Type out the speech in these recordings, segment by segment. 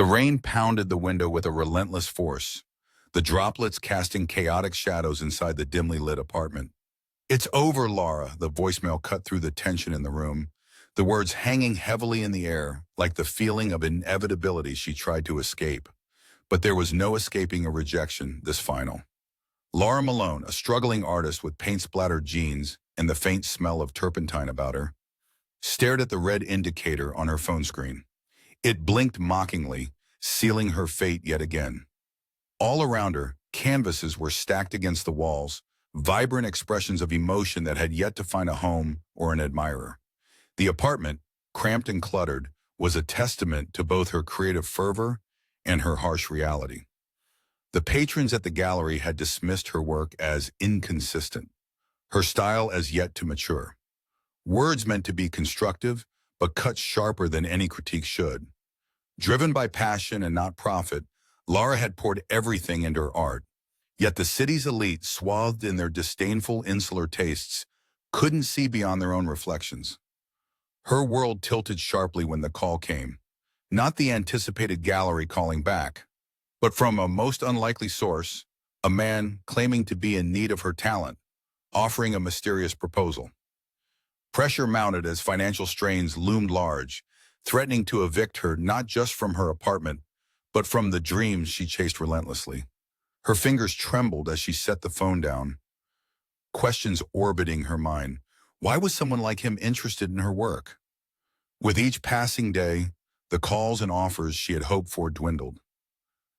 The rain pounded the window with a relentless force, the droplets casting chaotic shadows inside the dimly lit apartment. "It's over, Laura," the voicemail cut through the tension in the room, the words hanging heavily in the air, like the feeling of inevitability she tried to escape. But there was no escaping a rejection this final. Laura Malone, a struggling artist with paint-splattered jeans and the faint smell of turpentine about her, stared at the red indicator on her phone screen. It blinked mockingly, sealing her fate yet again. All around her, canvases were stacked against the walls, vibrant expressions of emotion that had yet to find a home or an admirer. The apartment, cramped and cluttered, was a testament to both her creative fervor and her harsh reality. The patrons at the gallery had dismissed her work as inconsistent, her style as yet to mature. Words meant to be constructive, but cut sharper than any critique should. Driven by passion and not profit, Laura had poured everything into her art. Yet the city's elite, swathed in their disdainful insular tastes, couldn't see beyond their own reflections. Her world tilted sharply when the call came. Not the anticipated gallery calling back, but from a most unlikely source, a man claiming to be in need of her talent, offering a mysterious proposal. Pressure mounted as financial strains loomed large, threatening to evict her not just from her apartment, but from the dreams she chased relentlessly. Her fingers trembled as she set the phone down, questions orbiting her mind. Why was someone like him interested in her work? With each passing day, the calls and offers she had hoped for dwindled.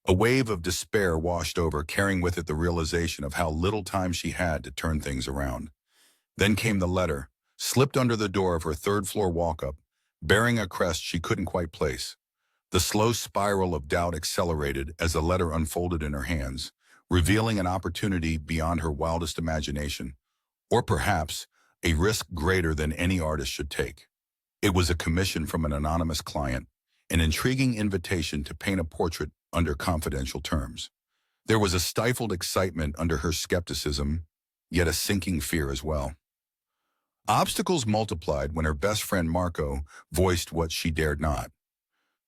A wave of despair washed over, carrying with it the realization of how little time she had to turn things around. Then came the letter, slipped under the door of her third-floor walk-up, bearing a crest she couldn't quite place. The slow spiral of doubt accelerated as the letter unfolded in her hands, revealing an opportunity beyond her wildest imagination, or perhaps a risk greater than any artist should take. It was a commission from an anonymous client, an intriguing invitation to paint a portrait under confidential terms. There was a stifled excitement under her skepticism, yet a sinking fear as well. Obstacles multiplied when her best friend Marco voiced what she dared not.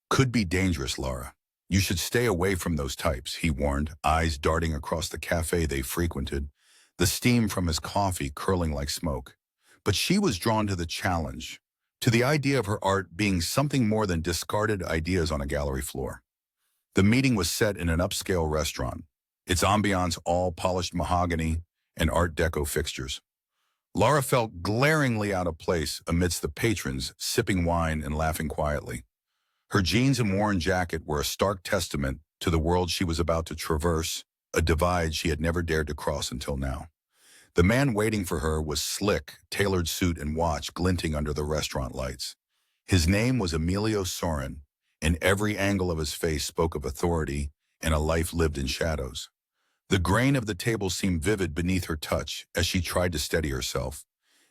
"Could be dangerous, Laura. You should stay away from those types," he warned, eyes darting across the cafe they frequented, the steam from his coffee curling like smoke. But she was drawn to the challenge, to the idea of her art being something more than discarded ideas on a gallery floor. The meeting was set in an upscale restaurant, its ambiance all polished mahogany and Art Deco fixtures. Laura felt glaringly out of place amidst the patrons sipping wine and laughing quietly. Her jeans and worn jacket were a stark testament to the world she was about to traverse, a divide she had never dared to cross until now. The man waiting for her was slick, tailored suit and watch glinting under the restaurant lights. His name was Emilio Sorin, and every angle of his face spoke of authority and a life lived in shadows. The grain of the table seemed vivid beneath her touch as she tried to steady herself.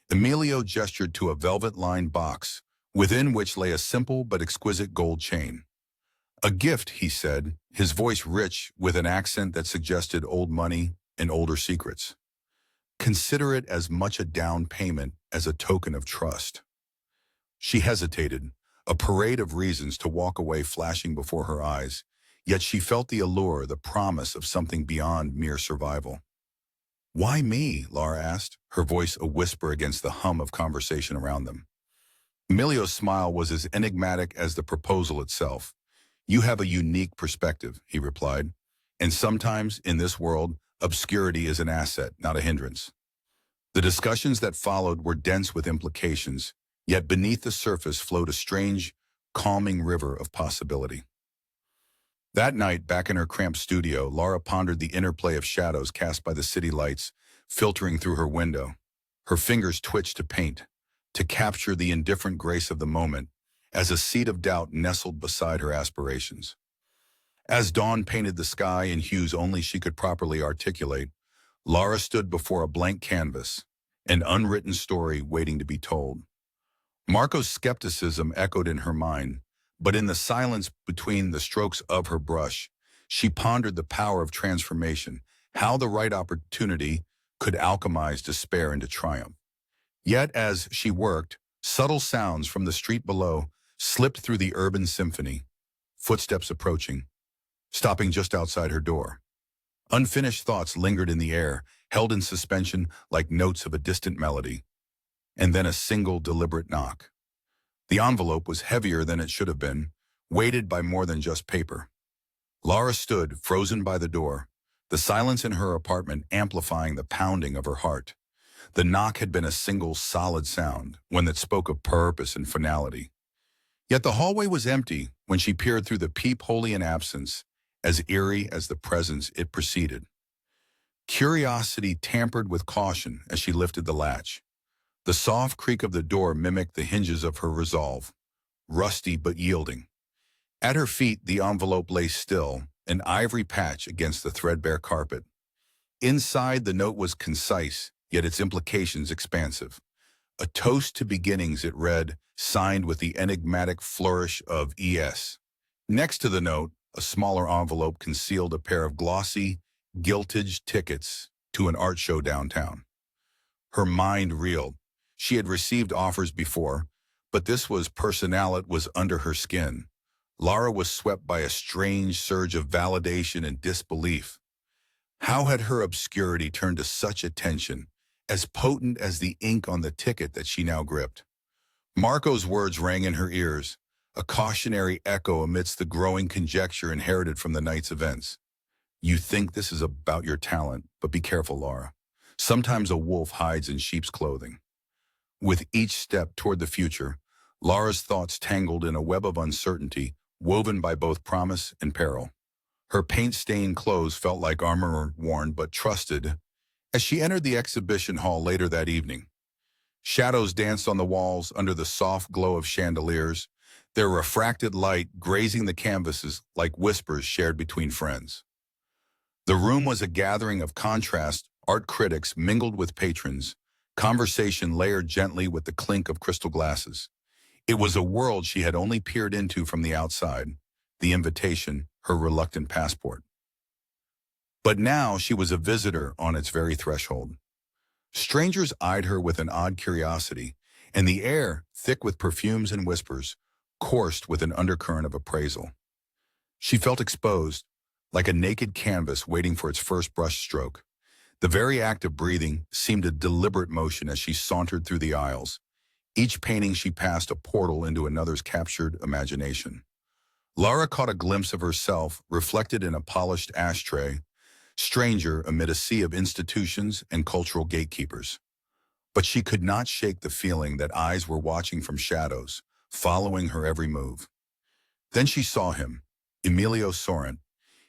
Emilio gestured to a velvet-lined box, within which lay a simple but exquisite gold chain. "A gift," he said, his voice rich with an accent that suggested old money and older secrets. "Consider it as much a down payment as a token of trust." She hesitated, a parade of reasons to walk away flashing before her eyes, yet she felt the allure, the promise of something beyond mere survival. "Why me?" Laura asked, her voice a whisper against the hum of conversation around them. Emilio's smile was as enigmatic as the proposal itself. "You have a unique perspective," he replied, "and sometimes, in this world, obscurity is an asset, not a hindrance." The discussions that followed were dense with implications, yet beneath the surface flowed a strange, calming river of possibility. That night, back in her cramped studio, Laura pondered the interplay of shadows cast by the city lights filtering through her window. Her fingers twitched to paint, to capture the indifferent grace of the moment, as a seed of doubt nestled beside her aspirations. As dawn painted the sky in hues only she could properly articulate, Laura stood before a blank canvas, an unwritten story waiting to be told. Marco's skepticism echoed in her mind, but in the silence between the strokes of her brush, she pondered the power of transformation, how the right opportunity could alchemize despair into triumph. Yet as she worked, subtle sounds from the street below slipped through the urban symphony. footsteps approaching, stopping just outside her door. Unfinished thoughts lingered in the air, held in suspension like notes of a distant melody. And then a single deliberate knock. The envelope was heavier than it should have been, weighted by more than just paper. Lara stood, frozen by the door, the silence in her apartment amplifying the pounding of her heart. The knock had been a single solid sound, one that spoke of purpose and finality. Yet the hallway was empty when she peered through the peephole in absence, as eerie as the presence it preceded. Curiosity tampered with caution as she lifted the latch. The soft creak of the door mimicked the hinges of her resolve, rusty but yielding. At her feet, the envelope lay still, an ivory patch against the threadbare carpet. Inside, the note was concise, yet its implications expansive. A toast to beginnings, it read, signed with the enigmatic flourish of ES. Next to the note, a smaller envelope concealed a pair of glossy, gilt-edged tickets to an art show downtown. Her mind reeled. She had received offers before, but this was personal, it was under her skin. Lara was swept by a strange surge of validation and disbelief. How had her obscurity turned to such attention, as potent as the ink on the ticket that she now gripped? Marco's words rang in her ears, a cautionary echo amidst the growing conjecture inherited from the night's events. You think this is about your talent, but be careful, Lara. Sometimes a wolf hides in sheep's clothing. With each step toward the future, Lara's thoughts tangled in a web of uncertainty, woven by both promise and peril. Her paint-stained clothes felt like armor worn but trusted as she entered the exhibition hall later that evening. Shadows danced on the walls under the soft glow of chandeliers, their refracted light grazing the canvases like whispers shared between friends. The room was a gathering of contrast, art critics mingled with patrons, conversation layered gently with the clink of crystal glasses. It was a world she had only peered into from the outside, the invitation, her reluctant passport. But now she was a visitor on its very threshold. Strangers eyed her with an odd curiosity, and the air, thick with perfumes and whispers, coursed with an undercurrent of appraisal. She felt exposed, like a naked canvas waiting for its first brushstroke. The very act of breathing seemed a deliberate motion as she sauntered through the aisles. Each painting she passed a portal into another's captured imagination. Lara caught a glimpse of herself reflected in a polished ashtray, stranger amid a sea of institutions and cultural gatekeepers. But she could not shake the feeling that eyes were watching from shadows, following her every move. Then she saw him, Emilio Sorrent.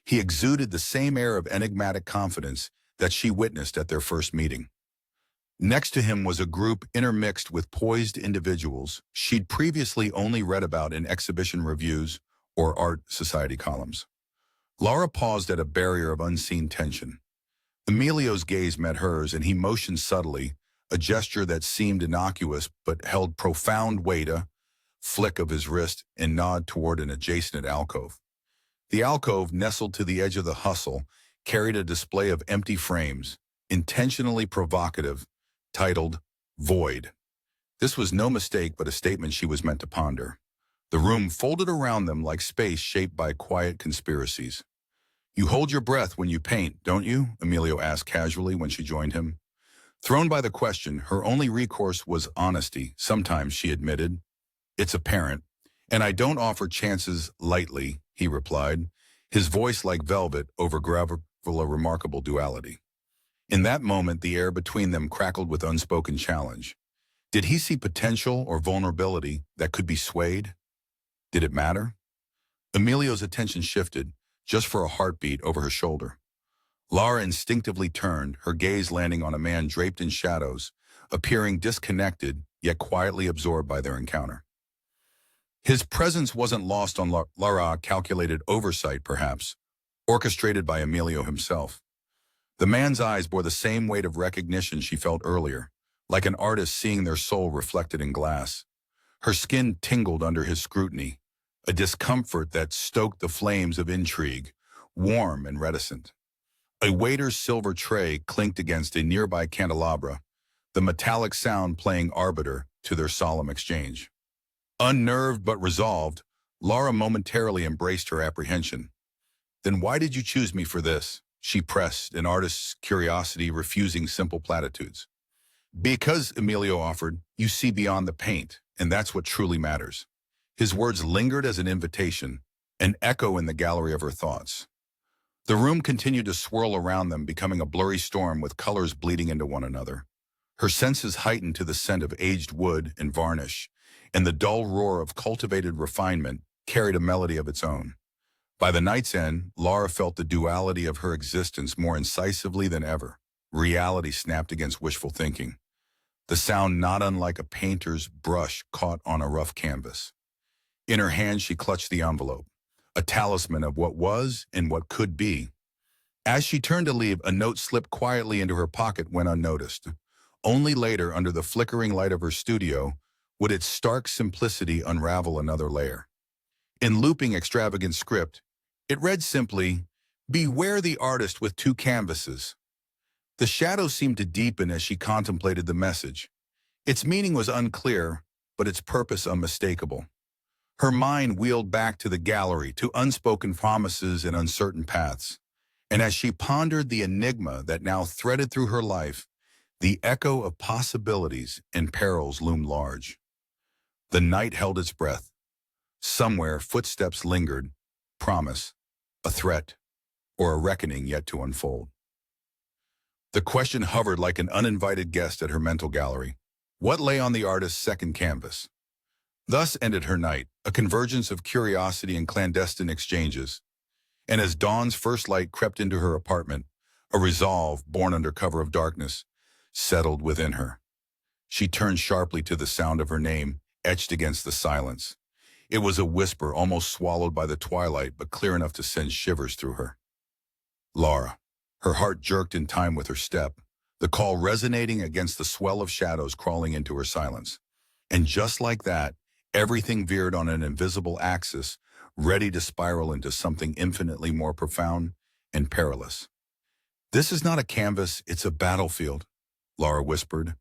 He exuded the same air of enigmatic confidence that she witnessed at their first meeting. Next to him was a group intermixed with poised individuals she'd previously only read about in exhibition reviews or art society columns. Lara paused at a barrier of unseen tension. Emilio's gaze met hers, and he motioned subtly, a gesture that seemed innocuous but held profound weight, a flick of his wrist and nod toward an adjacent alcove. The alcove, nestled to the edge of the hustle, carried a display of empty frames, intentionally provocative, titled Void. This was no mistake but a statement she was meant to ponder. The room folded around them like space shaped by quiet conspiracies. You hold your breath when you paint, don't you? Emilio asked casually when she joined him. Thrown by the question, her only recourse was honesty. Sometimes, she admitted. It's apparent. And I don't offer chances lightly, he replied, his voice like velvet over gravel, a remarkable duality. In that moment, the air between them crackled with unspoken challenge. Did he see potential or vulnerability that could be swayed? Did it matter? Emilio's attention shifted, just for a heartbeat, over her shoulder. Lara instinctively turned, her gaze landing on a man draped in shadows, appearing disconnected, yet quietly absorbed by their encounter. His presence wasn't lost on Lara, calculated oversight, perhaps, orchestrated by Emilio himself. The man's eyes bore the same weight of recognition she felt earlier, like an artist seeing their soul reflected in glass. Her skin tingled under his scrutiny, a discomfort that stoked the flames of intrigue, warm and reticent. A waiter's silver tray clinked against a nearby candelabra, the metallic sound playing arbiter to their solemn exchange. Unnerved but resolved, Laura momentarily embraced her apprehension. Then why did you choose me for this? She pressed, an artist's curiosity refusing simple platitudes. Because, Emilio offered, you see beyond the paint, and that's what truly matters. His words lingered as an invitation, an echo in the gallery of her thoughts. The room continued to swirl around them, becoming a blurry storm with colors bleeding into one another. Her senses heightened to the scent of aged wood and varnish, and the dull roar of cultivated refinement carried a melody of its own. By the night's end, Laura felt the duality of her existence more incisively than ever. Reality snapped against wishful thinking, the sound not unlike a painter's brush caught on a rough canvas. In her hand she clutched the envelope, a talisman of what was and what could be. As she turned to leave, a note slipped quietly into her pocket when unnoticed. Only later, under the flickering light of her studio, would its stark simplicity unravel another layer. In looping extravagant script, it read simply, "Beware the artist with two canvases." The shadow seemed to deepen as she contemplated the message. Its meaning was unclear, but its purpose unmistakable. Her mind wheeled back to the gallery, to unspoken promises and uncertain paths. And as she pondered the enigma that now threaded through her life, the echo of possibilities and perils loomed large. The night held its breath. Somewhere, footsteps lingered, promise, a threat, or a reckoning yet to unfold. The question hovered like an uninvited guest at her mental gallery. What lay on the artist's second canvas? Thus ended her night, a convergence of curiosity and clandestine exchanges. And as dawn's first light crept into her apartment, a resolve, born under cover of darkness, settled within her. She turned sharply to the sound of her name, etched against the silence. It was a whisper, almost swallowed by the twilight, but clear enough to send shivers through her. Laura. Her heart jerked in time with her step, the call resonating against the swell of shadows crawling into her silence. And just like that, everything veered on an invisible axis, ready to spiral into something infinitely more profound and perilous. "This is not a canvas, it's a battlefield," Laura whispered,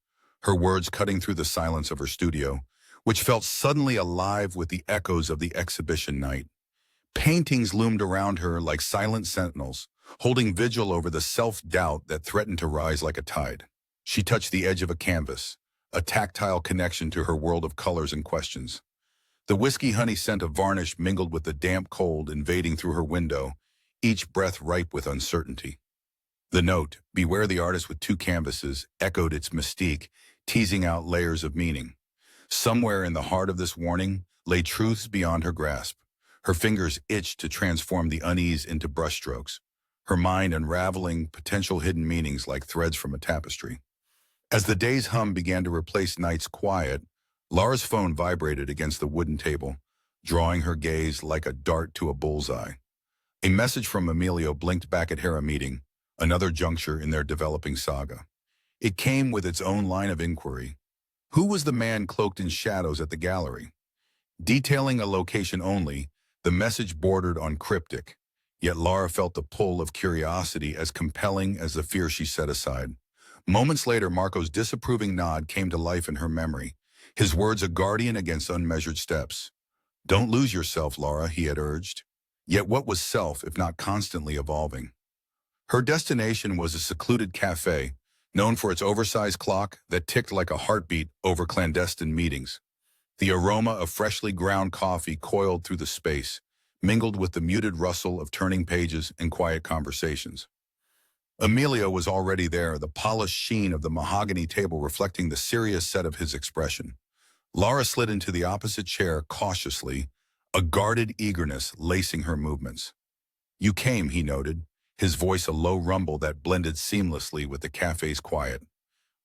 her words cutting through the silence of her studio, which felt suddenly alive with the echoes of the exhibition night. Paintings loomed around her like silent sentinels, holding vigil over the self-doubt that threatened to rise like a tide. She touched the edge of a canvas, a tactile connection to her world of colors and questions. The whiskey-honey scent of varnish mingled with the damp cold invading through her window, each breath ripe with uncertainty. The note, "Beware the artist with two canvases," echoed its mystique, teasing out layers of meaning. Somewhere in the heart of this warning lay truths beyond her grasp. Her fingers itched to transform the unease into brushstrokes, her mind unraveling potential hidden meanings like threads from a tapestry. As the day's hum began to replace night's quiet, Laura's phone vibrated against the wooden table, drawing her gaze like a dart to a bullseye. A message from Emilio blinked back at her, a meeting, another juncture in their developing saga. It came with its own line of inquiry. Who was the man cloaked in shadows at the gallery? Detailing a location only, the message bordered on cryptic, yet Laura felt the pull of curiosity as compelling as the fear she set aside. Moments later, Marco's disapproving nod came to life in her memory, his words a guardian against unmeasured steps. "Don't lose yourself, Laura," he had urged. Yet what was self if not constantly evolving? Her destination was a secluded cafe, known for its oversized clock that ticked like a heartbeat over clandestine meetings. The aroma of freshly ground coffee coiled through the space, mingled with the muted rustle of turning pages and quiet conversations. Emilio was already there, the polished sheen of the mahogany table reflecting the serious set of his expression. Laura slid into the opposite chair cautiously, a guarded eagerness lacing her movements. "You came," he noted, his voice a low rumble that blended seamlessly with the cafe's quiet.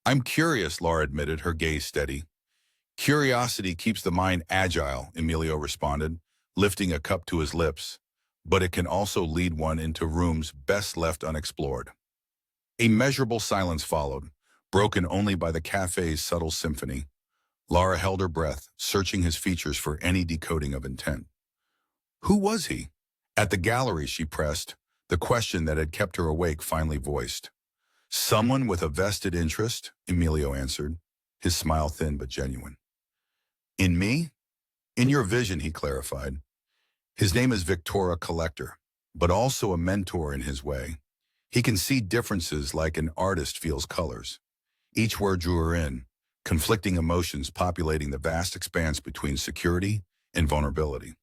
"I'm curious," Laura admitted, her gaze steady. "Curiosity keeps the mind agile," Emilio responded, lifting a cup to his lips, "but it can also lead one into rooms best left unexplored." A measurable silence followed, broken only by the cafe's subtle symphony. Laura held her breath, searching his features for any decoding of intent. Who was he? At the gallery, she pressed, the question that had kept her awake finally voiced. "Someone with a vested interest," Emilio answered, his smile thin but genuine. "In me?" "In your vision," he clarified. His name is Victoria Collector, but also a mentor in his way. He can see differences like an artist feels colors. Each word drew her in, conflicting emotions populating the vast expanse between security and vulnerability.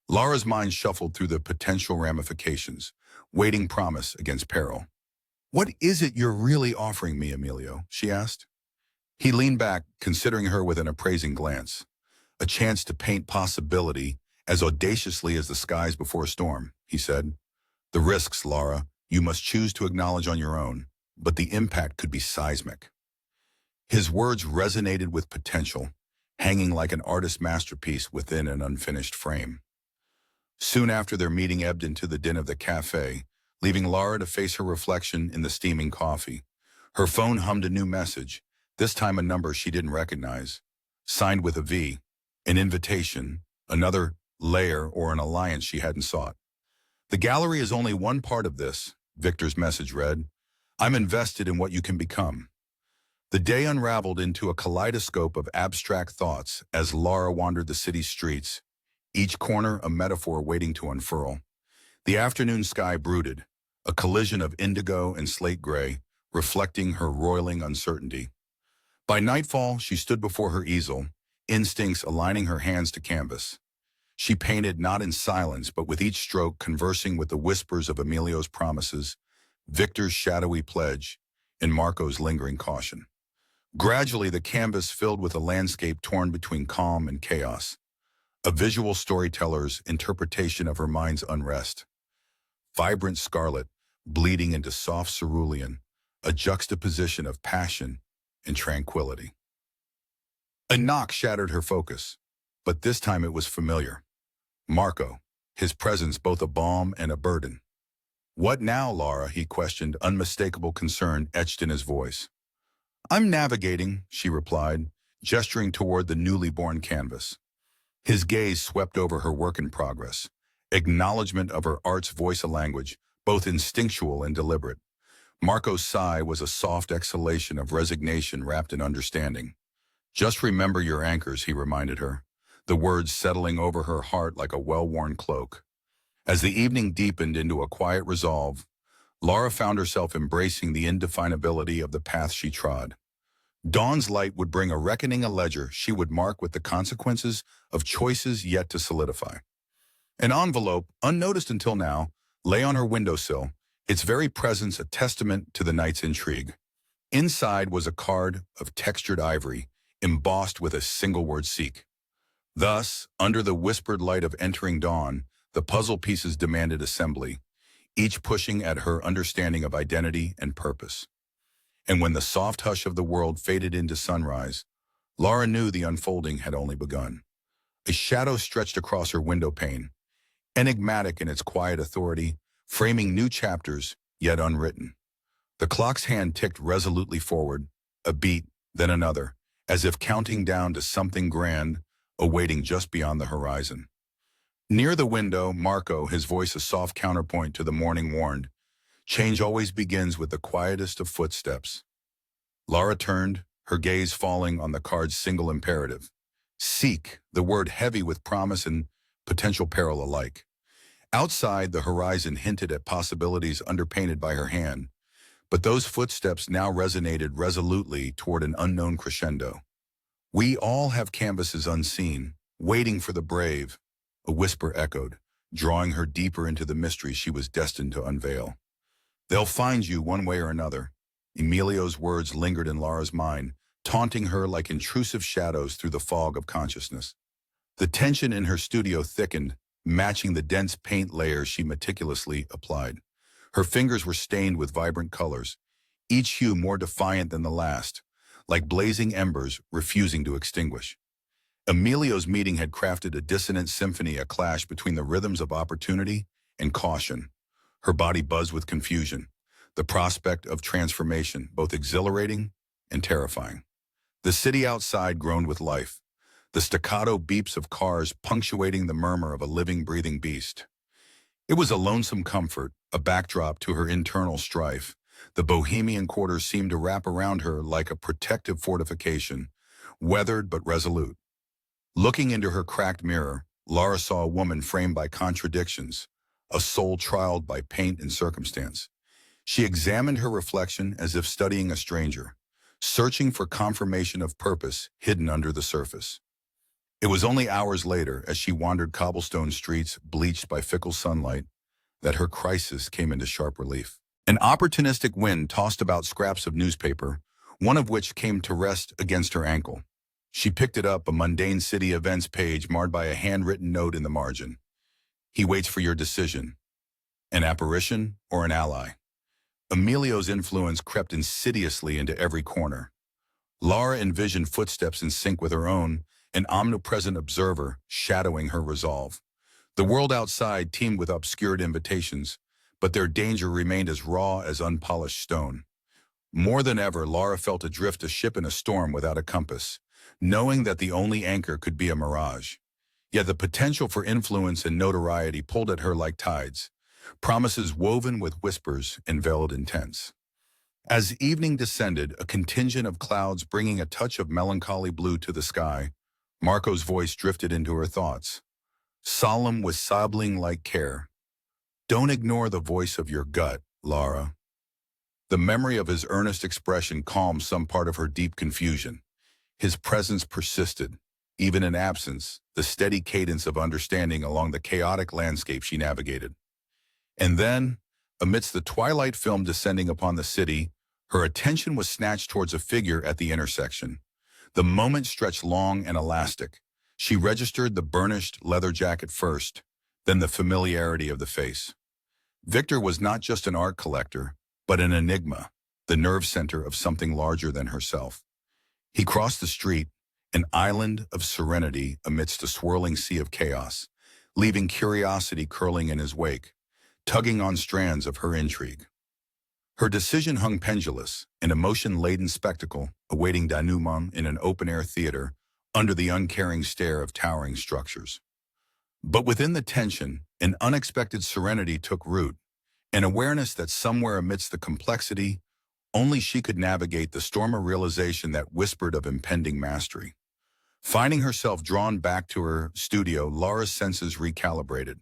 Lara's mind shuffled through the potential ramifications, weighting promise against peril. "What is it you're really offering me, Emilio?" she asked. He leaned back, considering her with an appraising glance. "A chance to paint possibility as audaciously as the skies before a storm," he said. "The risks, Lara, you must choose to acknowledge on your own, but the impact could be seismic." His words resonated with potential, hanging like an artist's masterpiece within an unfinished frame. Soon after, their meeting ebbed into the din of the cafe, leaving Lara to face her reflection in the steaming coffee. Her phone hummed a new message, this time a number she didn't recognize. Signed with a V, an invitation, another layer or an alliance she hadn't sought. "The gallery is only one part of this," Victor's message read. "I'm invested in what you can become." The day unraveled into a kaleidoscope of abstract thoughts as Lara wandered the city's streets, each corner a metaphor waiting to unfurl. The afternoon sky brooded, a collision of indigo and slate gray, reflecting her roiling uncertainty. By nightfall, she stood before her easel, instincts aligning her hands to canvas. She painted not in silence, but with each stroke conversing with the whispers of Emilio's promises, Victor's shadowy pledge, and Marco's lingering caution. Gradually, the canvas filled with a landscape torn between calm and chaos, a visual storyteller's interpretation of her mind's unrest. Vibrant scarlet, bleeding into soft cerulean, a juxtaposition of passion and tranquility. A knock shattered her focus, but this time it was familiar. Marco, his presence both a balm and a burden. "What now, Lara?" he questioned, unmistakable concern etched in his voice. "I'm navigating," she replied, gesturing toward the newly born canvas. His gaze swept over her work in progress, acknowledgement of her art's voice a language, both instinctual and deliberate. Marco's sigh was a soft exhalation of resignation wrapped in understanding. "Just remember your anchors," he reminded her, the words settling over her heart like a well-worn cloak. As the evening deepened into a quiet resolve, Lara found herself embracing the indefinability of the path she trod. Dawn's light would bring a reckoning, a ledger she would mark with the consequences of choices yet to solidify. An envelope, unnoticed until now, lay on her windowsill, its very presence a testament to the night's intrigue. Inside was a card of textured ivory, embossed with a single word: seek. Thus, under the whispered light of entering dawn, the puzzle pieces demanded assembly, each pushing at her understanding of identity and purpose. And when the soft hush of the world faded into sunrise, Lara knew the unfolding had only begun. A shadow stretched across her window pane, enigmatic in its quiet authority, framing new chapters, yet unwritten. The clock's hand ticked resolutely forward, a beat, then another, as if counting down to something grand, awaiting just beyond the horizon. Near the window, Marco, his voice a soft counterpoint to the morning, warned, "Change always begins with the quietest of footsteps." Lara turned, her gaze falling on the card's single imperative. Seek, the word heavy with promise and potential peril alike. Outside, the horizon hinted at possibilities underpainted by her hand, but those footsteps now resonated resolutely toward an unknown crescendo. "We all have canvases unseen, waiting for the brave," a whisper echoed, drawing her deeper into the mystery she was destined to unveil. "They'll find you one way or another." Emilio's words lingered in Lara's mind, taunting her like intrusive shadows through the fog of consciousness. The tension in her studio thickened, matching the dense paint layers she meticulously applied. Her fingers were stained with vibrant colors, each hue more defiant than the last, like blazing embers refusing to extinguish. Emilio's meeting had crafted a dissonant symphony, a clash between the rhythms of opportunity and caution. Her body buzzed with confusion, the prospect of transformation both exhilarating and terrifying. The city outside groaned with life, the staccato beeps of cars punctuating the murmur of a living, breathing beast. It was a lonesome comfort, a backdrop to her internal strife. The bohemian quarter seemed to wrap around her like a protective fortification, weathered but resolute. Looking into her cracked mirror, Lara saw a woman framed by contradictions, a soul trialed by paint and circumstance. She examined her reflection as if studying a stranger, searching for confirmation of purpose hidden under the surface. It was only hours later, as she wandered cobblestone streets bleached by fickle sunlight, that her crisis came into sharp relief. An opportunistic wind tossed about scraps of newspaper, one of which came to rest against her ankle. She picked it up, a mundane city events page marred by a handwritten note in the margin. He waits for your decision. An apparition or an ally? Emilio's influence crept insidiously into every corner. Lara envisioned footsteps in sync with her own, an omnipresent observer shadowing her resolve. The world outside teemed with obscured invitations, but their danger remained as raw as unpolished stone. More than ever, Lara felt adrift, a ship in a storm without a compass, knowing that the only anchor could be a mirage. Yet the potential for influence and notoriety pulled at her like tides, promises woven with whispers and veiled intents. As evening descended, a contingent of clouds bringing a touch of melancholy blue to the sky, Marco's voice drifted into her thoughts. Solemn with sibling-like care. Don't ignore the voice of your gut, Lara. The memory of his earnest expression calmed some part of her deep confusion. His presence persisted, even in absence, the steady cadence of understanding along the chaotic landscape she navigated. And then, amidst the twilight film descending upon the city, her attention was snatched towards a figure at the intersection. The moment stretched long and elastic. She registered the burnished leather jacket first, then the familiarity of the face. Victor was not just an art collector, but an enigma, the nerve center of something larger than herself. He crossed the street, an island of serenity amidst a swirling sea of chaos, leaving curiosity curling in his wake, tugging on strands of her intrigue. Her decision hung pendulous, an emotion-laden spectacle awaiting denouement in an open-air theater under the uncaring stare of towering structures. But within the tension, an unexpected serenity took root, an awareness that somewhere amidst the complexity, only she could navigate the storm of realization that whispered of impending mastery. Finding herself drawn back to her studio, Lara's senses recalibrated.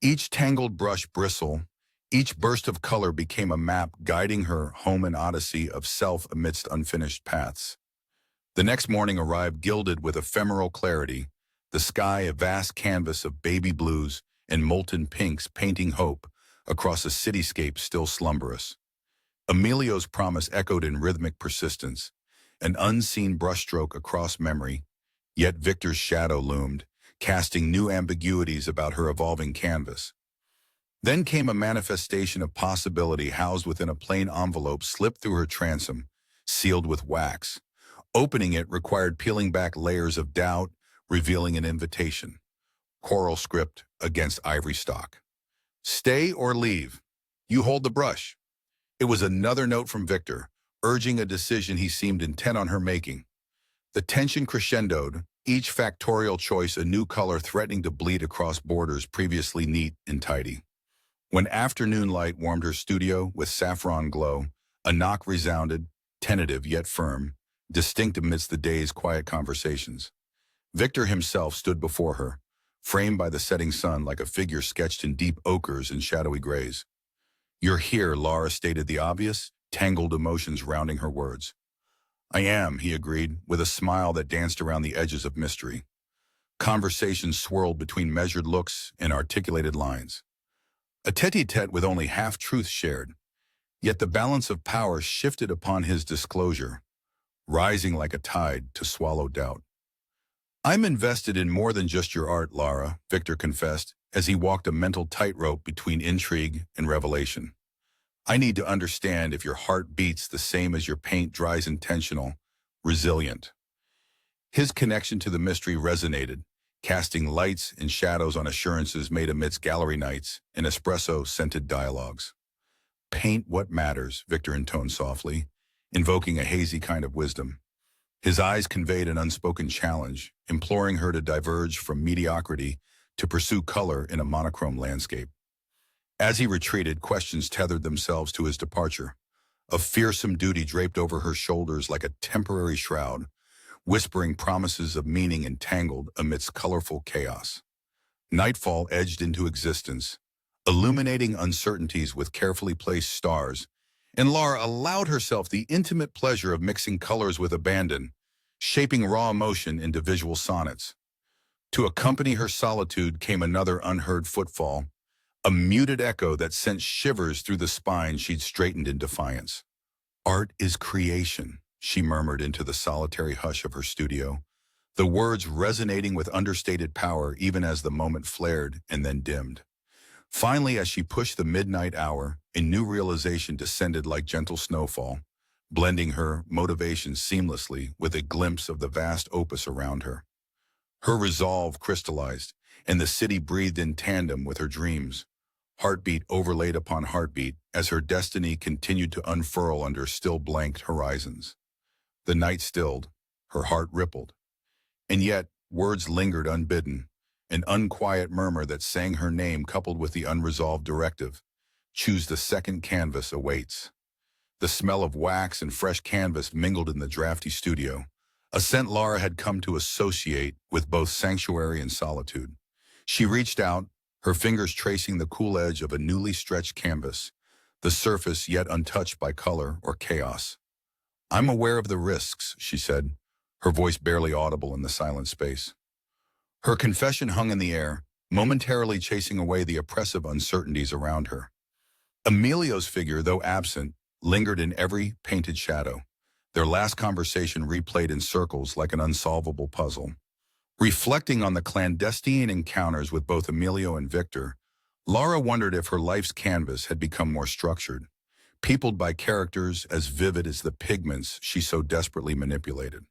Each tangled brush bristle, each burst of color became a map guiding her home, an odyssey of self amidst unfinished paths. The next morning arrived gilded with ephemeral clarity, the sky a vast canvas of baby blues and molten pinks painting hope across a cityscape still slumberous. Emilio's promise echoed in rhythmic persistence, an unseen brushstroke across memory, yet Victor's shadow loomed, casting new ambiguities about her evolving canvas. Then came a manifestation of possibility housed within a plain envelope slipped through her transom, sealed with wax. Opening it required peeling back layers of doubt, revealing an invitation. Coral script against ivory stock. Stay or leave. You hold the brush. It was another note from Victor, urging a decision he seemed intent on her making. The tension crescendoed, each factorial choice a new color threatening to bleed across borders previously neat and tidy. When afternoon light warmed her studio with saffron glow, a knock resounded, tentative yet firm, distinct amidst the day's quiet conversations. Victor himself stood before her, framed by the setting sun like a figure sketched in deep ochres and shadowy grays. You're here, Lara stated the obvious, tangled emotions rounding her words. I am, he agreed, with a smile that danced around the edges of mystery. Conversations swirled between measured looks and articulated lines. A tete-a-tete with only half-truths shared, yet the balance of power shifted upon his disclosure, rising like a tide to swallow doubt. I'm invested in more than just your art, Lara, Victor confessed, as he walked a mental tightrope between intrigue and revelation. I need to understand if your heart beats the same as your paint dries, intentional, resilient. His connection to the mystery resonated, casting lights and shadows on assurances made amidst gallery nights and espresso-scented dialogues. Paint what matters, Victor intoned softly, invoking a hazy kind of wisdom. His eyes conveyed an unspoken challenge, imploring her to diverge from mediocrity to pursue color in a monochrome landscape. As he retreated, questions tethered themselves to his departure. A fearsome duty draped over her shoulders like a temporary shroud, whispering promises of meaning entangled amidst colorful chaos. Nightfall edged into existence, illuminating uncertainties with carefully placed stars, and Laura allowed herself the intimate pleasure of mixing colors with abandon, shaping raw emotion into visual sonnets. To accompany her solitude came another unheard footfall, a muted echo that sent shivers through the spine she'd straightened in defiance. "Art is creation," she murmured into the solitary hush of her studio, the words resonating with understated power even as the moment flared and then dimmed. Finally, as she pushed the midnight hour, a new realization descended like gentle snowfall, blending her motivation seamlessly with a glimpse of the vast opus around her. Her resolve crystallized, and the city breathed in tandem with her dreams, heartbeat overlaid upon heartbeat as her destiny continued to unfurl under still blanked horizons. The night stilled, her heart rippled, and yet words lingered unbidden, an unquiet murmur that sang her name coupled with the unresolved directive: choose the second canvas awaits. The smell of wax and fresh canvas mingled in the drafty studio, a scent Laura had come to associate with both sanctuary and solitude. She reached out, her fingers tracing the cool edge of a newly stretched canvas, the surface yet untouched by color or chaos. "I'm aware of the risks," she said, her voice barely audible in the silent space. Her confession hung in the air, momentarily chasing away the oppressive uncertainties around her. Emilio's figure, though absent, lingered in every painted shadow, their last conversation replayed in circles like an unsolvable puzzle. Reflecting on the clandestine encounters with both Emilio and Victor, Laura wondered if her life's canvas had become more structured, peopled by characters as vivid as the pigments she so desperately manipulated.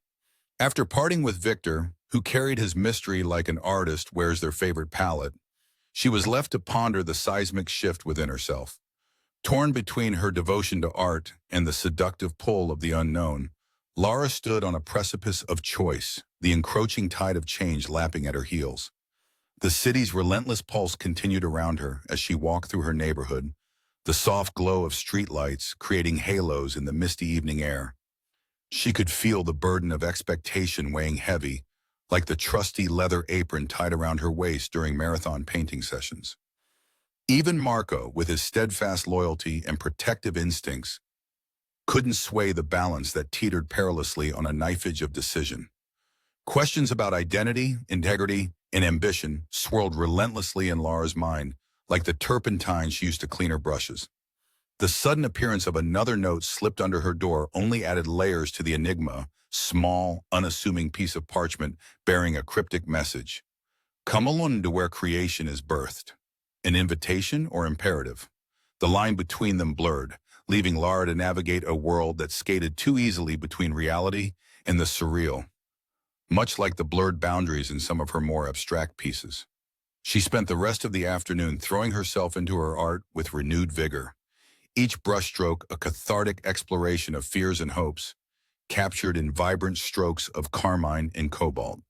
After parting with Victor, who carried his mystery like an artist wears their favorite palette, she was left to ponder the seismic shift within herself. Torn between her devotion to art and the seductive pull of the unknown, Laura stood on a precipice of choice, the encroaching tide of change lapping at her heels. The city's relentless pulse continued around her as she walked through her neighborhood, the soft glow of streetlights creating halos in the misty evening air. She could feel the burden of expectation weighing heavy, like the trusty leather apron tied around her waist during marathon painting sessions. Even Marco, with his steadfast loyalty and protective instincts, couldn't sway the balance that teetered perilously on a knife edge of decision. Questions about identity, integrity, and ambition swirled relentlessly in Laura's mind, like the turpentine she used to clean her brushes. The sudden appearance of another note slipped under her door only added layers to the enigma, small, unassuming piece of parchment bearing a cryptic message. "Come alone to where creation is birthed." An invitation or imperative? The line between them blurred, leaving Laura to navigate a world that skated too easily between reality and the surreal, much like the blurred boundaries in some of her more abstract pieces. She spent the rest of the afternoon throwing herself into her art with renewed vigor, each brushstroke a cathartic exploration of fears and hopes, captured in vibrant strokes of carmine and cobalt.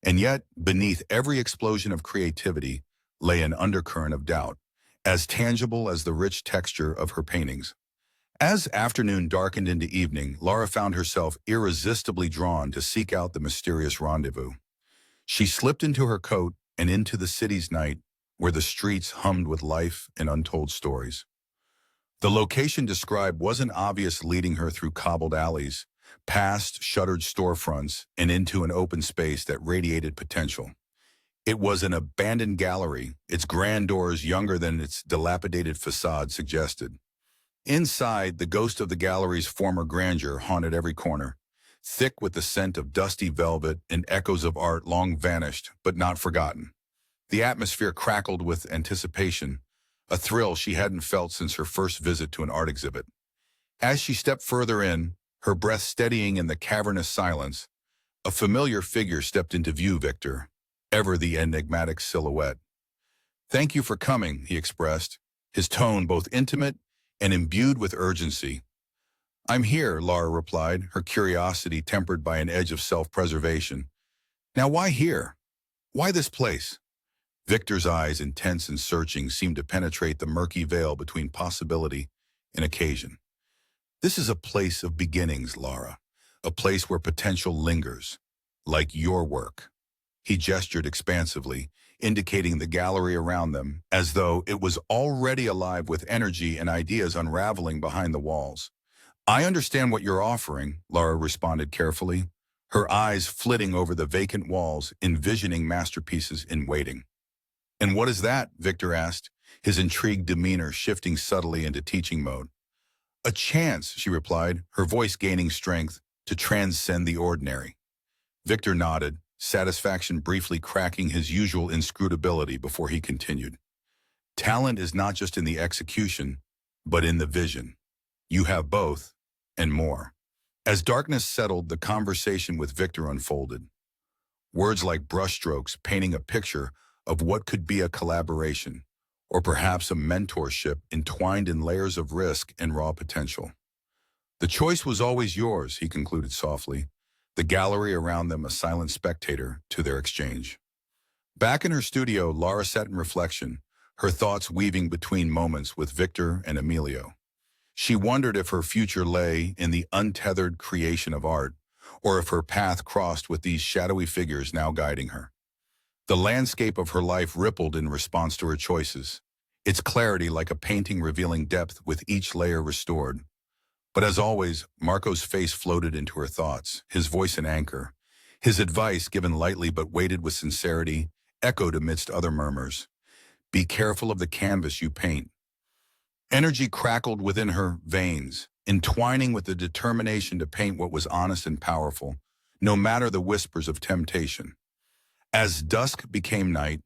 And yet, beneath every explosion of creativity lay an undercurrent of doubt, as tangible as the rich texture of her paintings. As afternoon darkened into evening, Laura found herself irresistibly drawn to seek out the mysterious rendezvous. She slipped into her coat and into the city's night, where the streets hummed with life and untold stories. The location described wasn't obvious, leading her through cobbled alleys, past shuttered storefronts, and into an open space that radiated potential. It was an abandoned gallery, its grand doors younger than its dilapidated facade suggested. Inside, the ghost of the gallery's former grandeur haunted every corner, thick with the scent of dusty velvet and echoes of art long vanished but not forgotten. The atmosphere crackled with anticipation, a thrill she hadn't felt since her first visit to an art exhibit. As she stepped further in, her breath steadying in the cavernous silence, a familiar figure stepped into view. Victor, ever the enigmatic silhouette. "Thank you for coming," he expressed, his tone both intimate and imbued with urgency. "I'm here," Laura replied, her curiosity tempered by an edge of self-preservation. "Now why here? Why this place?" Victor's eyes, intense and searching, seemed to penetrate the murky veil between possibility and occasion. "This is a place of beginnings, Laura, a place where potential lingers, like your work." He gestured expansively, indicating the gallery around them, as though it was already alive with energy and ideas unraveling behind the walls. I understand what you're offering, Laura responded carefully, her eyes flitting over the vacant walls, envisioning masterpieces in waiting. And what is that? Victor asked, his intrigued demeanor shifting subtly into teaching mode. A chance, she replied, her voice gaining strength, to transcend the ordinary. Victor nodded, satisfaction briefly cracking his usual inscrutability before he continued. Talent is not just in the execution, but in the vision. You have both, and more. As darkness settled, the conversation with Victor unfolded. Words like brushstrokes painting a picture of what could be a collaboration, or perhaps a mentorship entwined in layers of risk and raw potential. The choice was always yours, he concluded softly, the gallery around them a silent spectator to their exchange. Back in her studio, Laura sat in reflection, her thoughts weaving between moments with Victor and Emilio. She wondered if her future lay in the untethered creation of art, or if her path crossed with these shadowy figures now guiding her. The landscape of her life rippled in response to her choices, its clarity like a painting revealing depth with each layer restored. But as always, Marco's face floated into her thoughts, his voice an anchor. His advice, given lightly but weighted with sincerity, echoed amidst other murmurs. Be careful of the canvas you paint. Energy crackled within her veins, entwining with the determination to paint what was honest and powerful, no matter the whispers of temptation. As dusk became night,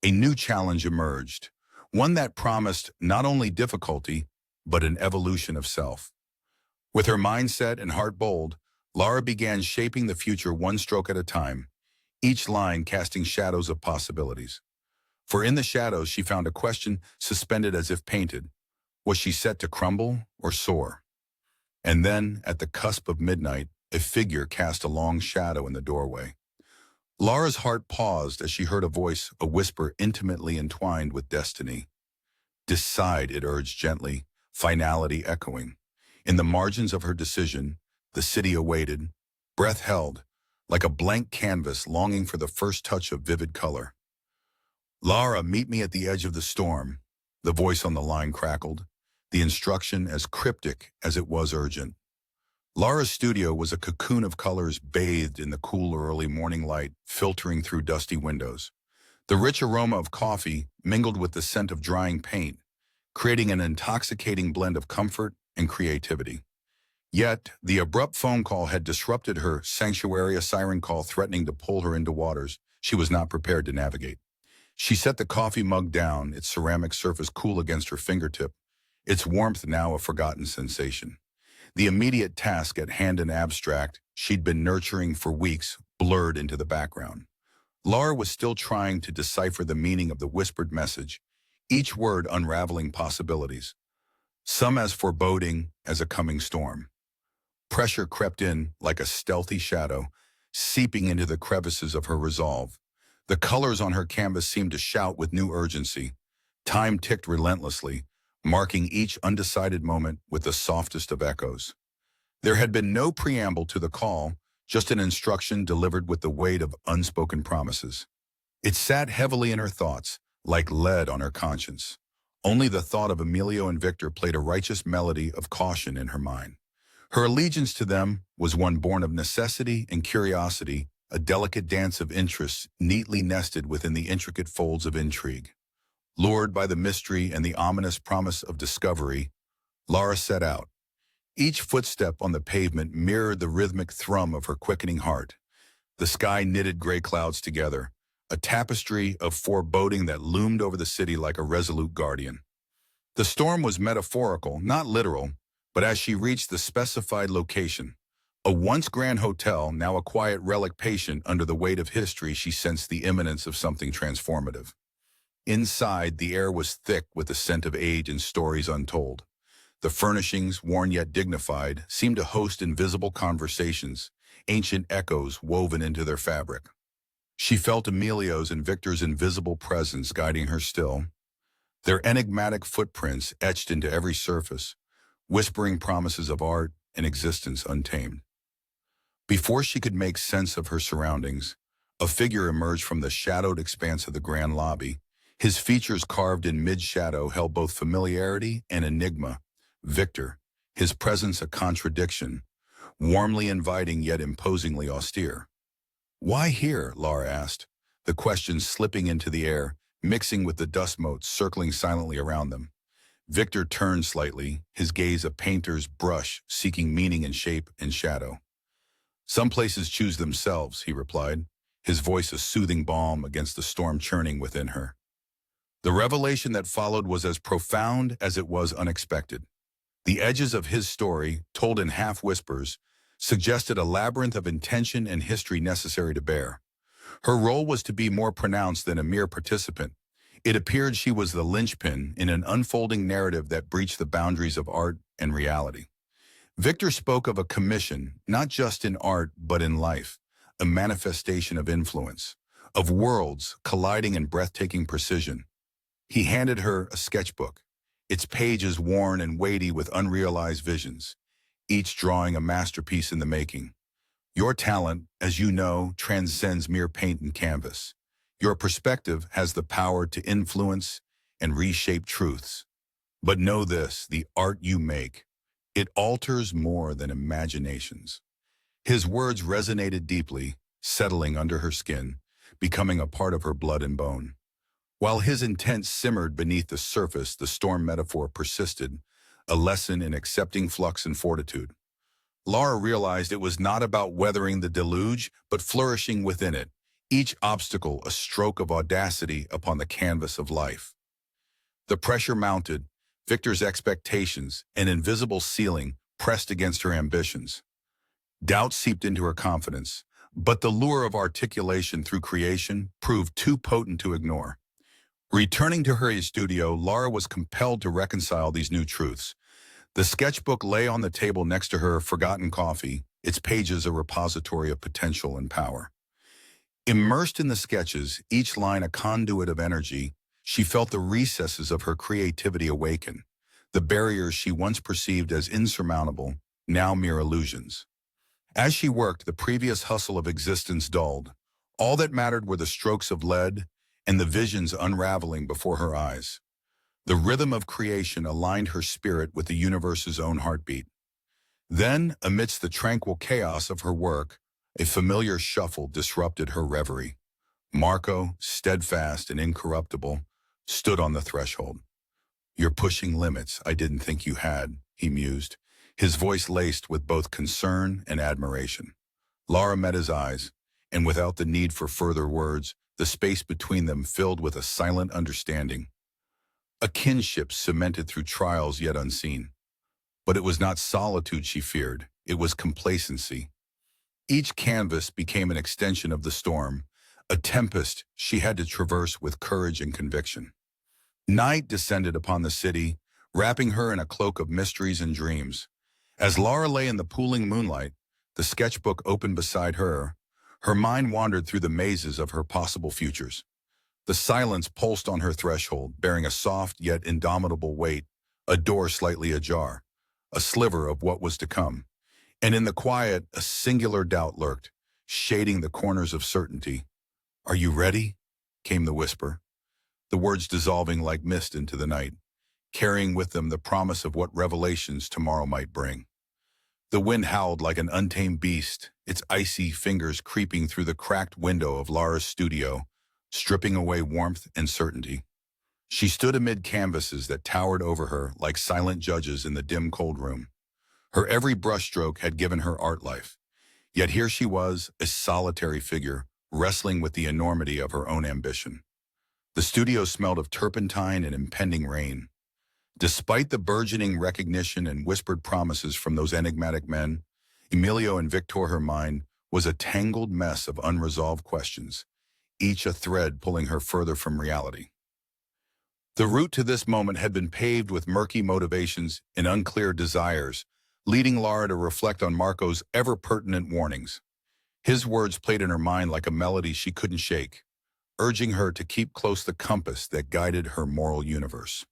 a new challenge emerged, one that promised not only difficulty, but an evolution of self. With her mindset and heart bold, Laura began shaping the future one stroke at a time, each line casting shadows of possibilities. For in the shadows she found a question suspended as if painted. Was she set to crumble or soar? And then, at the cusp of midnight, a figure cast a long shadow in the doorway. Laura's heart paused as she heard a voice, a whisper intimately entwined with destiny. Decide, it urged gently, finality echoing. In the margins of her decision, the city awaited, breath held, like a blank canvas longing for the first touch of vivid color. Laura, meet me at the edge of the storm, the voice on the line crackled, the instruction as cryptic as it was urgent. Laura's studio was a cocoon of colors bathed in the cool early morning light filtering through dusty windows. The rich aroma of coffee mingled with the scent of drying paint, creating an intoxicating blend of comfort and creativity. Yet, the abrupt phone call had disrupted her sanctuary, a siren call threatening to pull her into waters she was not prepared to navigate. She set the coffee mug down, its ceramic surface cool against her fingertip, its warmth now a forgotten sensation. The immediate task at hand and abstract she'd been nurturing for weeks blurred into the background. Laura was still trying to decipher the meaning of the whispered message, each word unraveling possibilities, some as foreboding as a coming storm. Pressure crept in like a stealthy shadow, seeping into the crevices of her resolve. The colors on her canvas seemed to shout with new urgency. Time ticked relentlessly, marking each undecided moment with the softest of echoes. There had been no preamble to the call, just an instruction delivered with the weight of unspoken promises. It sat heavily in her thoughts, like lead on her conscience. Only the thought of Emilio and Victor played a righteous melody of caution in her mind. Her allegiance to them was one born of necessity and curiosity, a delicate dance of interests neatly nested within the intricate folds of intrigue. Lured by the mystery and the ominous promise of discovery, Laura set out. Each footstep on the pavement mirrored the rhythmic thrum of her quickening heart. The sky knitted gray clouds together, a tapestry of foreboding that loomed over the city like a resolute guardian. The storm was metaphorical, not literal, but as she reached the specified location, a once grand hotel, now a quiet relic patient under the weight of history, she sensed the imminence of something transformative. Inside, the air was thick with the scent of age and stories untold. The furnishings, worn yet dignified, seemed to host invisible conversations, ancient echoes woven into their fabric. She felt Emilio's and Victor's invisible presence guiding her still, their enigmatic footprints etched into every surface, whispering promises of art and existence untamed. Before she could make sense of her surroundings, A figure emerged from the shadowed expanse of the grand lobby. His features carved in mid-shadow held both familiarity and enigma. Victor, his presence a contradiction, warmly inviting yet imposingly austere. "Why here?" Lara asked, the question slipping into the air, mixing with the dust motes circling silently around them. Victor turned slightly, his gaze a painter's brush seeking meaning in shape and shadow. "Some places choose themselves," he replied, his voice a soothing balm against the storm churning within her. The revelation that followed was as profound as it was unexpected. The edges of his story, told in half-whispers, suggested a labyrinth of intention and history necessary to bear. Her role was to be more pronounced than a mere participant. It appeared she was the linchpin in an unfolding narrative that breached the boundaries of art and reality. Victor spoke of a commission, not just in art but in life, a manifestation of influence, of worlds colliding in breathtaking precision. He handed her a sketchbook, its pages worn and weighty with unrealized visions, each drawing a masterpiece in the making. "Your talent, as you know, transcends mere paint and canvas. Your perspective has the power to influence and reshape truths. But know this, the art you make, it alters more than imaginations." His words resonated deeply, settling under her skin, becoming a part of her blood and bone. While his intent simmered beneath the surface, the storm metaphor persisted, a lesson in accepting flux and fortitude. Lara realized it was not about weathering the deluge, but flourishing within it, each obstacle a stroke of audacity upon the canvas of life. The pressure mounted, Victor's expectations, an invisible ceiling, pressed against her ambitions. Doubt seeped into her confidence, but the lure of articulation through creation proved too potent to ignore. Returning to her studio, Lara was compelled to reconcile these new truths. The sketchbook lay on the table next to her forgotten coffee, its pages a repository of potential and power. Immersed in the sketches, each line a conduit of energy, she felt the recesses of her creativity awaken, the barriers she once perceived as insurmountable, now mere illusions. As she worked, the previous hustle of existence dulled. All that mattered were the strokes of lead and the visions unraveling before her eyes. The rhythm of creation aligned her spirit with the universe's own heartbeat. Then, amidst the tranquil chaos of her work, a familiar shuffle disrupted her reverie. Marco, steadfast and incorruptible, stood on the threshold. "You're pushing limits I didn't think you had," he mused, his voice laced with both concern and admiration. Lara met his eyes, and without the need for further words, the space between them filled with a silent understanding. A kinship cemented through trials yet unseen. But it was not solitude she feared, it was complacency. Each canvas became an extension of the storm, a tempest she had to traverse with courage and conviction. Night descended upon the city, wrapping her in a cloak of mysteries and dreams. As Lara lay in the pooling moonlight, the sketchbook open beside her, her mind wandered through the mazes of her possible futures. The silence pulsed on her threshold, bearing a soft yet indomitable weight, a door slightly ajar, a sliver of what was to come. And in the quiet, a singular doubt lurked, shading the corners of certainty. "Are you ready?" came the whisper, the words dissolving like mist into the night, carrying with them the promise of what revelations tomorrow might bring. The wind howled like an untamed beast, its icy fingers creeping through the cracked window of Lara's studio, stripping away warmth and certainty. She stood amid canvases that towered over her like silent judges in the dim cold room. Her every brushstroke had given her art life, yet here she was, a solitary figure, wrestling with the enormity of her own ambition. The studio smelled of turpentine and impending rain. Despite the burgeoning recognition and whispered promises from those enigmatic men, Emilio and Victor, her mind, was a tangled mess of unresolved questions, each a thread pulling her further from reality. The route to this moment had been paved with murky motivations and unclear desires, leading Lara to reflect on Marco's ever-pertinent warnings. His words played in her mind like a melody she couldn't shake, urging her to keep close the compass that guided her moral universe.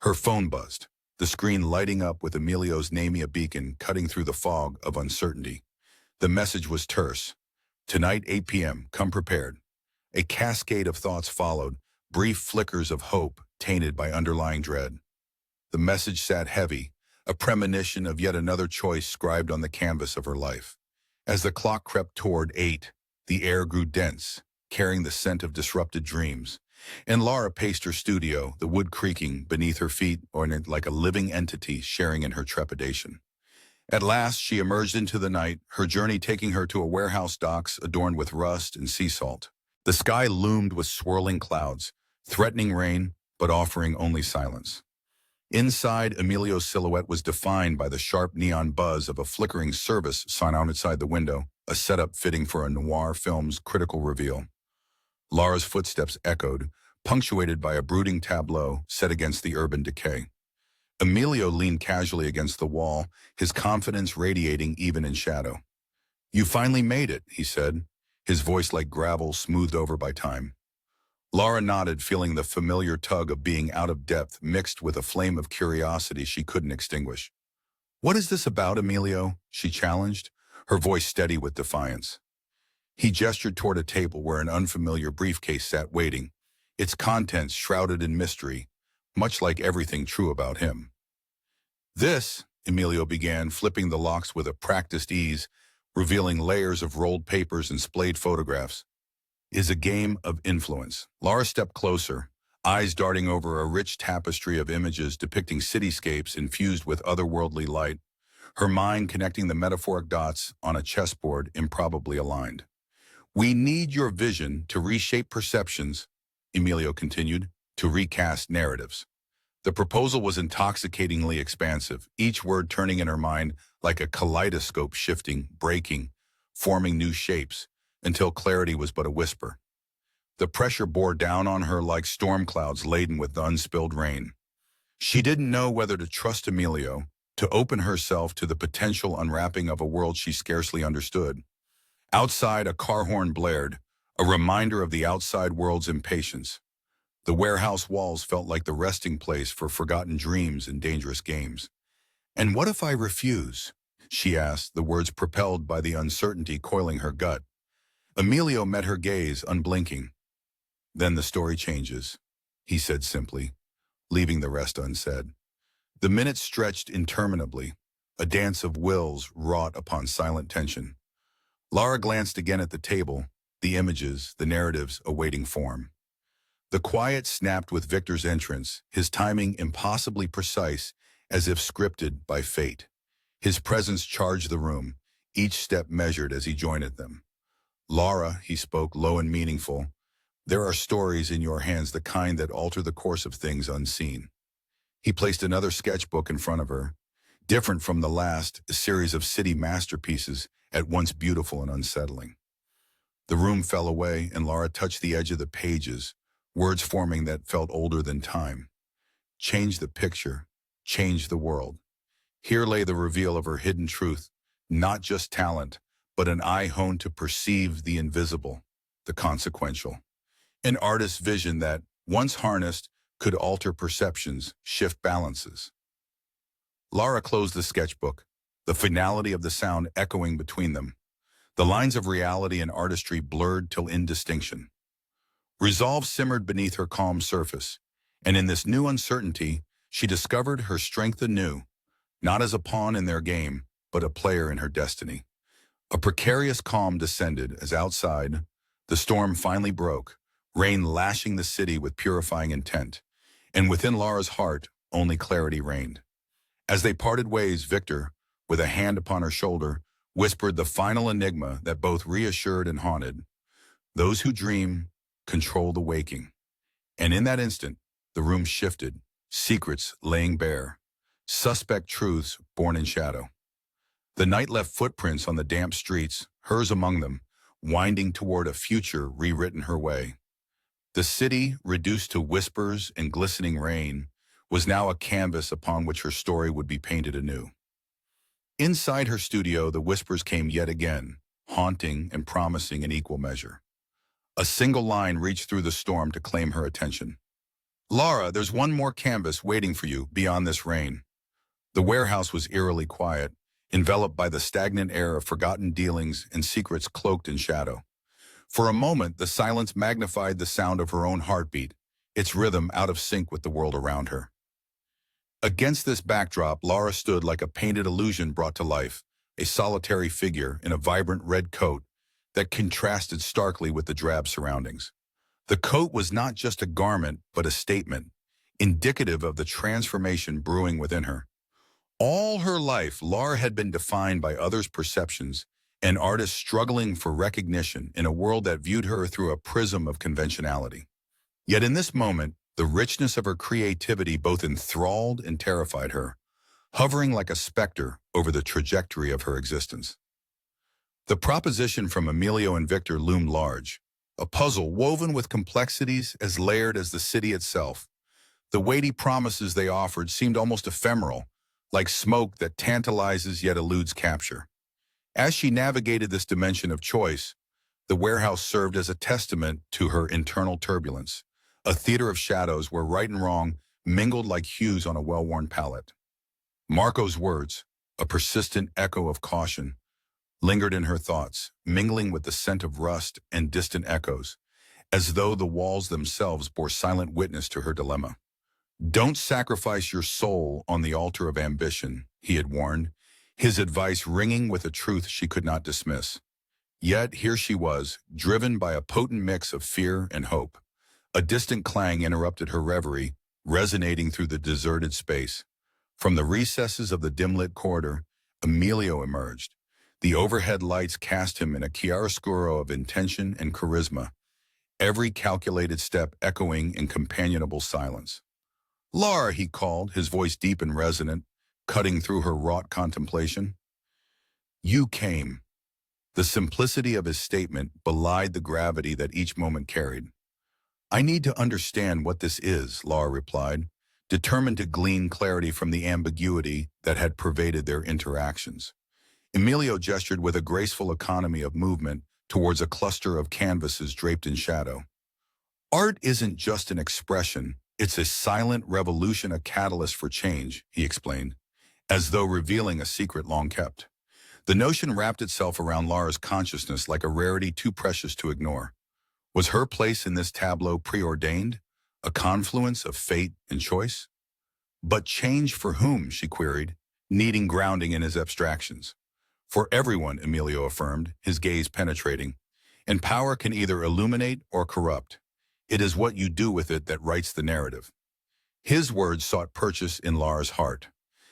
Her phone buzzed, the screen lighting up with Emilio's name, a beacon cutting through the fog of uncertainty. The message was terse. Tonight, 8 p.m., come prepared. A cascade of thoughts followed, brief flickers of hope tainted by underlying dread. The message sat heavy, a premonition of yet another choice scribed on the canvas of her life. As the clock crept toward 8, the air grew dense, carrying the scent of disrupted dreams. And Laura paced her studio, the wood creaking beneath her feet or like a living entity sharing in her trepidation. At last, she emerged into the night, her journey taking her to a warehouse docks adorned with rust and sea salt. The sky loomed with swirling clouds, threatening rain, but offering only silence. Inside, Emilio's silhouette was defined by the sharp neon buzz of a flickering service sign outside the window, a setup fitting for a noir film's critical reveal. Laura's footsteps echoed, punctuated by a brooding tableau set against the urban decay. Emilio leaned casually against the wall, his confidence radiating even in shadow. "You finally made it," he said, his voice like gravel smoothed over by time. Laura nodded, feeling the familiar tug of being out of depth mixed with a flame of curiosity she couldn't extinguish. "What is this about, Emilio?" she challenged, her voice steady with defiance. He gestured toward a table where an unfamiliar briefcase sat waiting, its contents shrouded in mystery, much like everything true about him. "This," Emilio began, flipping the locks with a practiced ease, revealing layers of rolled papers and splayed photographs, "is a game of influence." Laura stepped closer, eyes darting over a rich tapestry of images depicting cityscapes infused with otherworldly light, her mind connecting the metaphoric dots on a chessboard improbably aligned. "We need your vision to reshape perceptions," Emilio continued, "to recast narratives." The proposal was intoxicatingly expansive, each word turning in her mind like a kaleidoscope, shifting, breaking, forming new shapes, until clarity was but a whisper. The pressure bore down on her like storm clouds laden with unspilled rain. She didn't know whether to trust Emilio, to open herself to the potential unwrapping of a world she scarcely understood. Outside, a car horn blared, a reminder of the outside world's impatience. The warehouse walls felt like the resting place for forgotten dreams and dangerous games. "And what if I refuse?" she asked, the words propelled by the uncertainty coiling her gut. Emilio met her gaze, unblinking. "Then the story changes," he said simply, leaving the rest unsaid. The minutes stretched interminably, a dance of wills wrought upon silent tension. Laura glanced again at the table, the images, the narratives awaiting form. The quiet snapped with Victor's entrance, his timing impossibly precise, as if scripted by fate. His presence charged the room, each step measured as he joined them. "Laura," he spoke, low and meaningful, "there are stories in your hands, the kind that alter the course of things unseen." He placed another sketchbook in front of her, different from the last, a series of city masterpieces, at once beautiful and unsettling. The room fell away, and Laura touched the edge of the pages, words forming that felt older than time. Change the picture, change the world. Here lay the reveal of her hidden truth, not just talent, but an eye honed to perceive the invisible, the consequential. An artist's vision that, once harnessed, could alter perceptions, shift balances. Laura closed the sketchbook, the finality of the sound echoing between them. The lines of reality and artistry blurred till indistinction. Resolve simmered beneath her calm surface, and in this new uncertainty, she discovered her strength anew, not as a pawn in their game, but a player in her destiny. A precarious calm descended as outside, the storm finally broke, rain lashing the city with purifying intent, and within Laura's heart, only clarity reigned. As they parted ways, Victor, with a hand upon her shoulder, whispered the final enigma that both reassured and haunted. "Those who dream control the waking." And in that instant, the room shifted, secrets laying bare, suspect truths born in shadow. The night left footprints on the damp streets, hers among them, winding toward a future rewritten her way. The city, reduced to whispers and glistening rain, was now a canvas upon which her story would be painted anew. Inside her studio, the whispers came yet again, haunting and promising in equal measure. A single line reached through the storm to claim her attention. "Laura, there's one more canvas waiting for you beyond this rain." The warehouse was eerily quiet, enveloped by the stagnant air of forgotten dealings and secrets cloaked in shadow. For a moment, the silence magnified the sound of her own heartbeat, its rhythm out of sync with the world around her. Against this backdrop, Lara stood like a painted illusion brought to life, a solitary figure in a vibrant red coat that contrasted starkly with the drab surroundings. The coat was not just a garment, but a statement, indicative of the transformation brewing within her. All her life, Lara had been defined by others' perceptions, an artist struggling for recognition in a world that viewed her through a prism of conventionality. Yet in this moment, the richness of her creativity both enthralled and terrified her, hovering like a specter over the trajectory of her existence. The proposition from Emilio and Victor loomed large, a puzzle woven with complexities as layered as the city itself. The weighty promises they offered seemed almost ephemeral, like smoke that tantalizes yet eludes capture. As she navigated this dimension of choice, the warehouse served as a testament to her internal turbulence, a theater of shadows where right and wrong mingled like hues on a well-worn palette. Marco's words, a persistent echo of caution, lingered in her thoughts, mingling with the scent of rust and distant echoes, as though the walls themselves bore silent witness to her dilemma. "Don't sacrifice your soul on the altar of ambition," he had warned, his advice ringing with a truth she could not dismiss. Yet here she was, driven by a potent mix of fear and hope. A distant clang interrupted her reverie, resonating through the deserted space. From the recesses of the dim-lit corridor, Emilio emerged. The overhead lights cast him in a chiaroscuro of intention and charisma, every calculated step echoing in companionable silence. "Lara," he called, his voice deep and resonant, cutting through her wrought contemplation. "You came." The simplicity of his statement belied the gravity that each moment carried. "I need to understand what this is," Lara replied, determined to glean clarity from the ambiguity that had pervaded their interactions. Emilio gestured with a graceful economy of movement towards a cluster of canvases draped in shadow. "Art isn't just an expression, it's a silent revolution, a catalyst for change," he explained, as though revealing a secret long kept. The notion wrapped itself around Lara's consciousness like a rarity too precious to ignore. Was her place in this tableau preordained, a confluence of fate and choice? "But change for whom?" she queried, needing grounding in his abstractions. "For everyone," Emilio affirmed, his gaze penetrating. "And power can either illuminate or corrupt. It is what you do with it that writes the narrative." His words sought purchase in Lara's heart.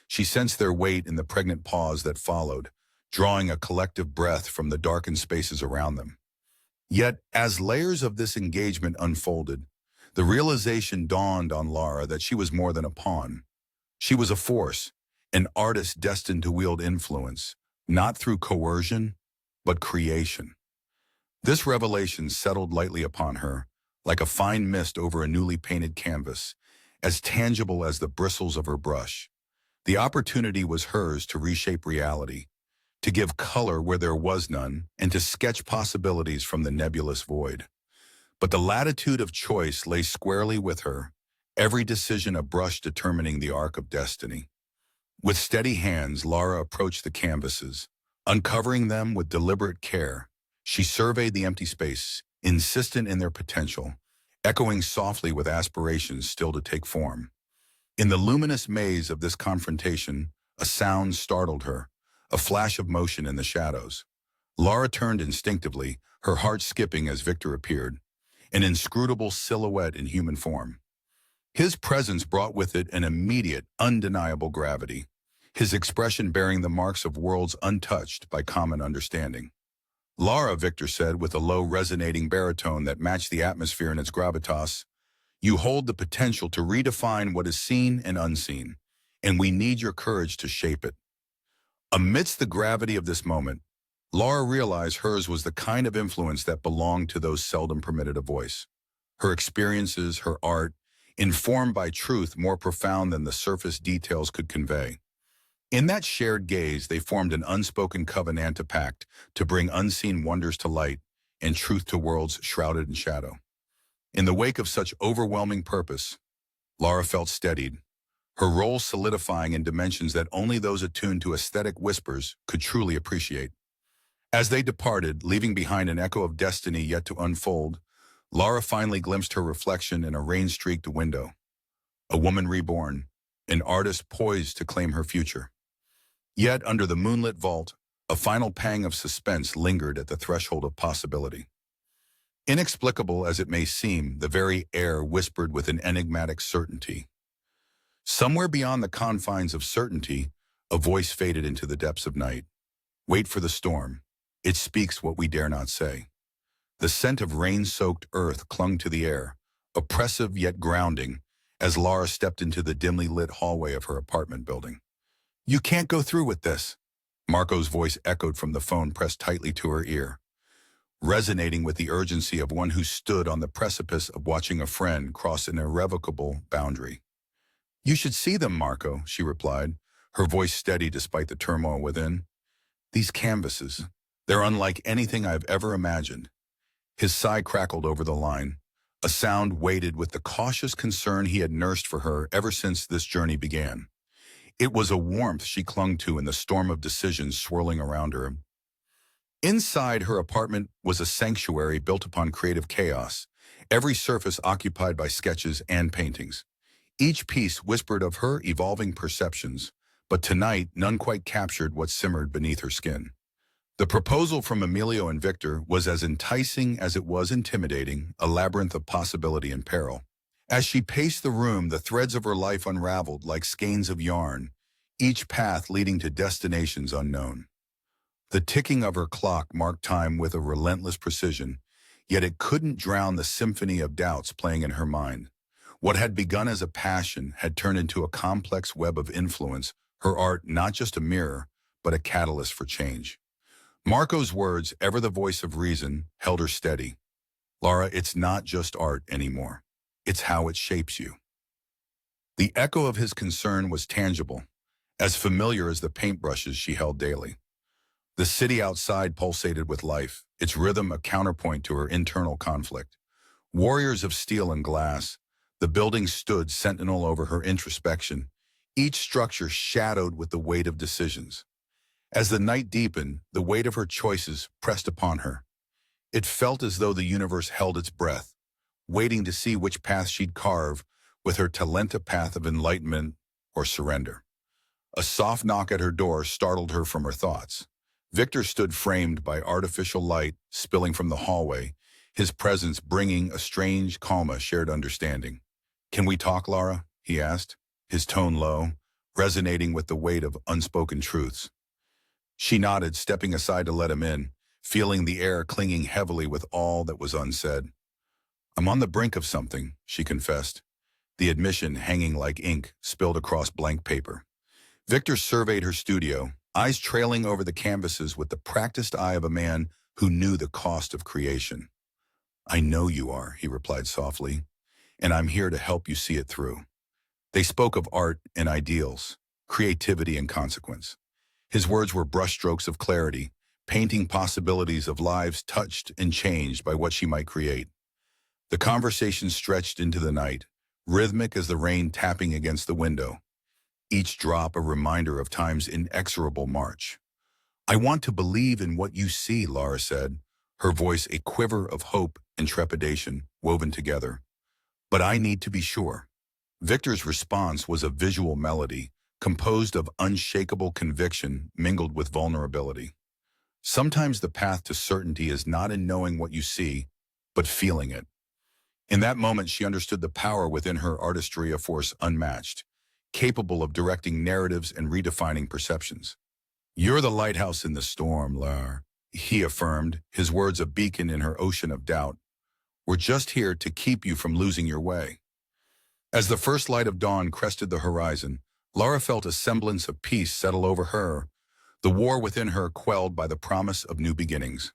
She sensed their weight in the pregnant pause that followed, drawing a collective breath from the darkened spaces around them. Yet, as layers of this engagement unfolded, the realization dawned on Lara that she was more than a pawn. She was a force, an artist destined to wield influence, not through coercion, but creation. This revelation settled lightly upon her, like a fine mist over a newly painted canvas, as tangible as the bristles of her brush. The opportunity was hers to reshape reality, to give color where there was none, and to sketch possibilities from the nebulous void. But the latitude of choice lay squarely with her, every decision a brush determining the arc of destiny. With steady hands, Lara approached the canvases, uncovering them with deliberate care. She surveyed the empty space, insistent in their potential, echoing softly with aspirations still to take form. In the luminous maze of this confrontation, a sound startled her, a flash of motion in the shadows. Lara turned instinctively, her heart skipping as Victor appeared, an inscrutable silhouette in human form. His presence brought with it an immediate, undeniable gravity, his expression bearing the marks of worlds untouched by common understanding. "Lara," Victor said with a low, resonating baritone that matched the atmosphere in its gravitas, "you hold the potential to redefine what is seen and unseen, and we need your courage to shape it." Amidst the gravity of this moment, Lara realized hers was the kind of influence that belonged to those seldom permitted a voice. Her experiences, her art, informed by truth more profound than the surface details could convey. In that shared gaze, they formed an unspoken covenant pact to bring unseen wonders to light and truth to worlds shrouded in shadow. In the wake of such overwhelming purpose, Lara felt steadied, her role solidifying in dimensions that only those attuned to aesthetic whispers could truly appreciate. As they departed, leaving behind an echo of destiny yet to unfold, Laura finally glimpsed her reflection in a rain-streaked window. A woman reborn, an artist poised to claim her future. Yet, under the moonlit vault, a final pang of suspense lingered at the threshold of possibility. Inexplicable as it may seem, the very air whispered with an enigmatic certainty. Somewhere beyond the confines of certainty, a voice faded into the depths of night. Wait for the storm. It speaks what we dare not say. The scent of rain-soaked earth clung to the air, oppressive yet grounding, as Laura stepped into the dimly lit hallway of her apartment building. You can't go through with this. Marco's voice echoed from the phone pressed tightly to her ear, resonating with the urgency of one who stood on the precipice of watching a friend cross an irrevocable boundary. You should see them, Marco, she replied, her voice steady despite the turmoil within. These canvases, they're unlike anything I've ever imagined. His sigh crackled over the line, a sound weighted with the cautious concern he had nursed for her ever since this journey began. It was a warmth she clung to in the storm of decisions swirling around her. Inside her apartment was a sanctuary built upon creative chaos, every surface occupied by sketches and paintings. Each piece whispered of her evolving perceptions, but tonight none quite captured what simmered beneath her skin. The proposal from Emilio and Victor was as enticing as it was intimidating, a labyrinth of possibility and peril. As she paced the room, the threads of her life unraveled like skeins of yarn, each path leading to destinations unknown. The ticking of her clock marked time with a relentless precision, yet it couldn't drown the symphony of doubts playing in her mind. What had begun as a passion had turned into a complex web of influence, her art not just a mirror, but a catalyst for change. Marco's words, ever the voice of reason, held her steady. Laura, it's not just art anymore. It's how it shapes you. The echo of his concern was tangible, as familiar as the paintbrushes she held daily. The city outside pulsated with life, its rhythm a counterpoint to her internal conflict. Warriors of steel and glass, the building stood sentinel over her introspection, each structure shadowed with the weight of decisions. As the night deepened, the weight of her choices pressed upon her. It felt as though the universe held its breath, waiting to see which path she'd carve with her path of enlightenment or surrender. A soft knock at her door startled her from her thoughts. Victor stood framed by artificial light spilling from the hallway, his presence bringing a strange calm, shared understanding. Can we talk, Laura? He asked, his tone low, resonating with the weight of unspoken truths. She nodded, stepping aside to let him in, feeling the air clinging heavily with all that was unsaid. I'm on the brink of something, she confessed, the admission hanging like ink spilled across blank paper. Victor surveyed her studio, eyes trailing over the canvases with the practiced eye of a man who knew the cost of creation. I know you are, he replied softly, and I'm here to help you see it through. They spoke of art and ideals, creativity and consequence. His words were brushstrokes of clarity, painting possibilities of lives touched and changed by what she might create. The conversation stretched into the night, rhythmic as the rain tapping against the window, each drop a reminder of time's inexorable march. I want to believe in what you see, Laura said, her voice a quiver of hope and trepidation woven together. But I need to be sure. Victor's response was a visual melody, composed of unshakable conviction mingled with vulnerability. Sometimes the path to certainty is not in knowing what you see, but feeling it. In that moment, she understood the power within her artistry, a force unmatched, capable of directing narratives and redefining perceptions. You're the lighthouse in the storm, Laura, he affirmed, his words a beacon in her ocean of doubt. We're just here to keep you from losing your way. As the first light of dawn crested the horizon, Laura felt a semblance of peace settle over her, the war within her quelled by the promise of new beginnings.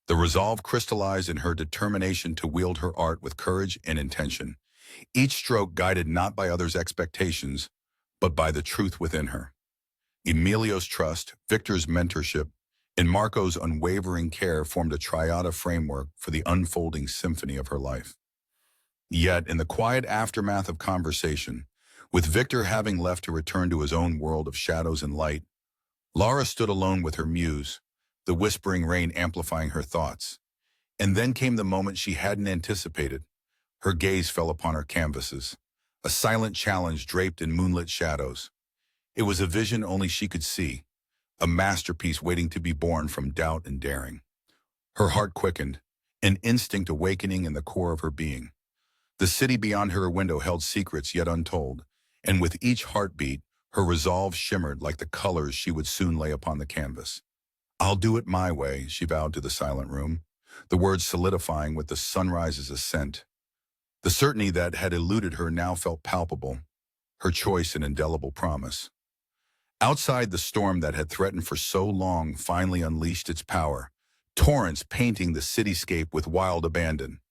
The resolve crystallized in her determination to wield her art with courage and intention, each stroke guided not by others' expectations, but by the truth within her. Emilio's trust, Victor's mentorship, and Marco's unwavering care formed a triada framework for the unfolding symphony of her life. Yet, in the quiet aftermath of conversation, With Victor having left to return to his own world of shadows and light, Lara stood alone with her muse, the whispering rain amplifying her thoughts. And then came the moment she hadn't anticipated. Her gaze fell upon her canvases, a silent challenge draped in moonlit shadows. It was a vision only she could see, a masterpiece waiting to be born from doubt and daring. Her heart quickened, an instinct awakening in the core of her being. The city beyond her window held secrets yet untold, and with each heartbeat, her resolve shimmered like the colors she would soon lay upon the canvas. "I'll do it my way," she vowed to the silent room, the words solidifying with the sunrise's ascent. The certainty that had eluded her now felt palpable, her choice an indelible promise. Outside, the storm that had threatened for so long finally unleashed its power, torrents painting the cityscape with wild abandon.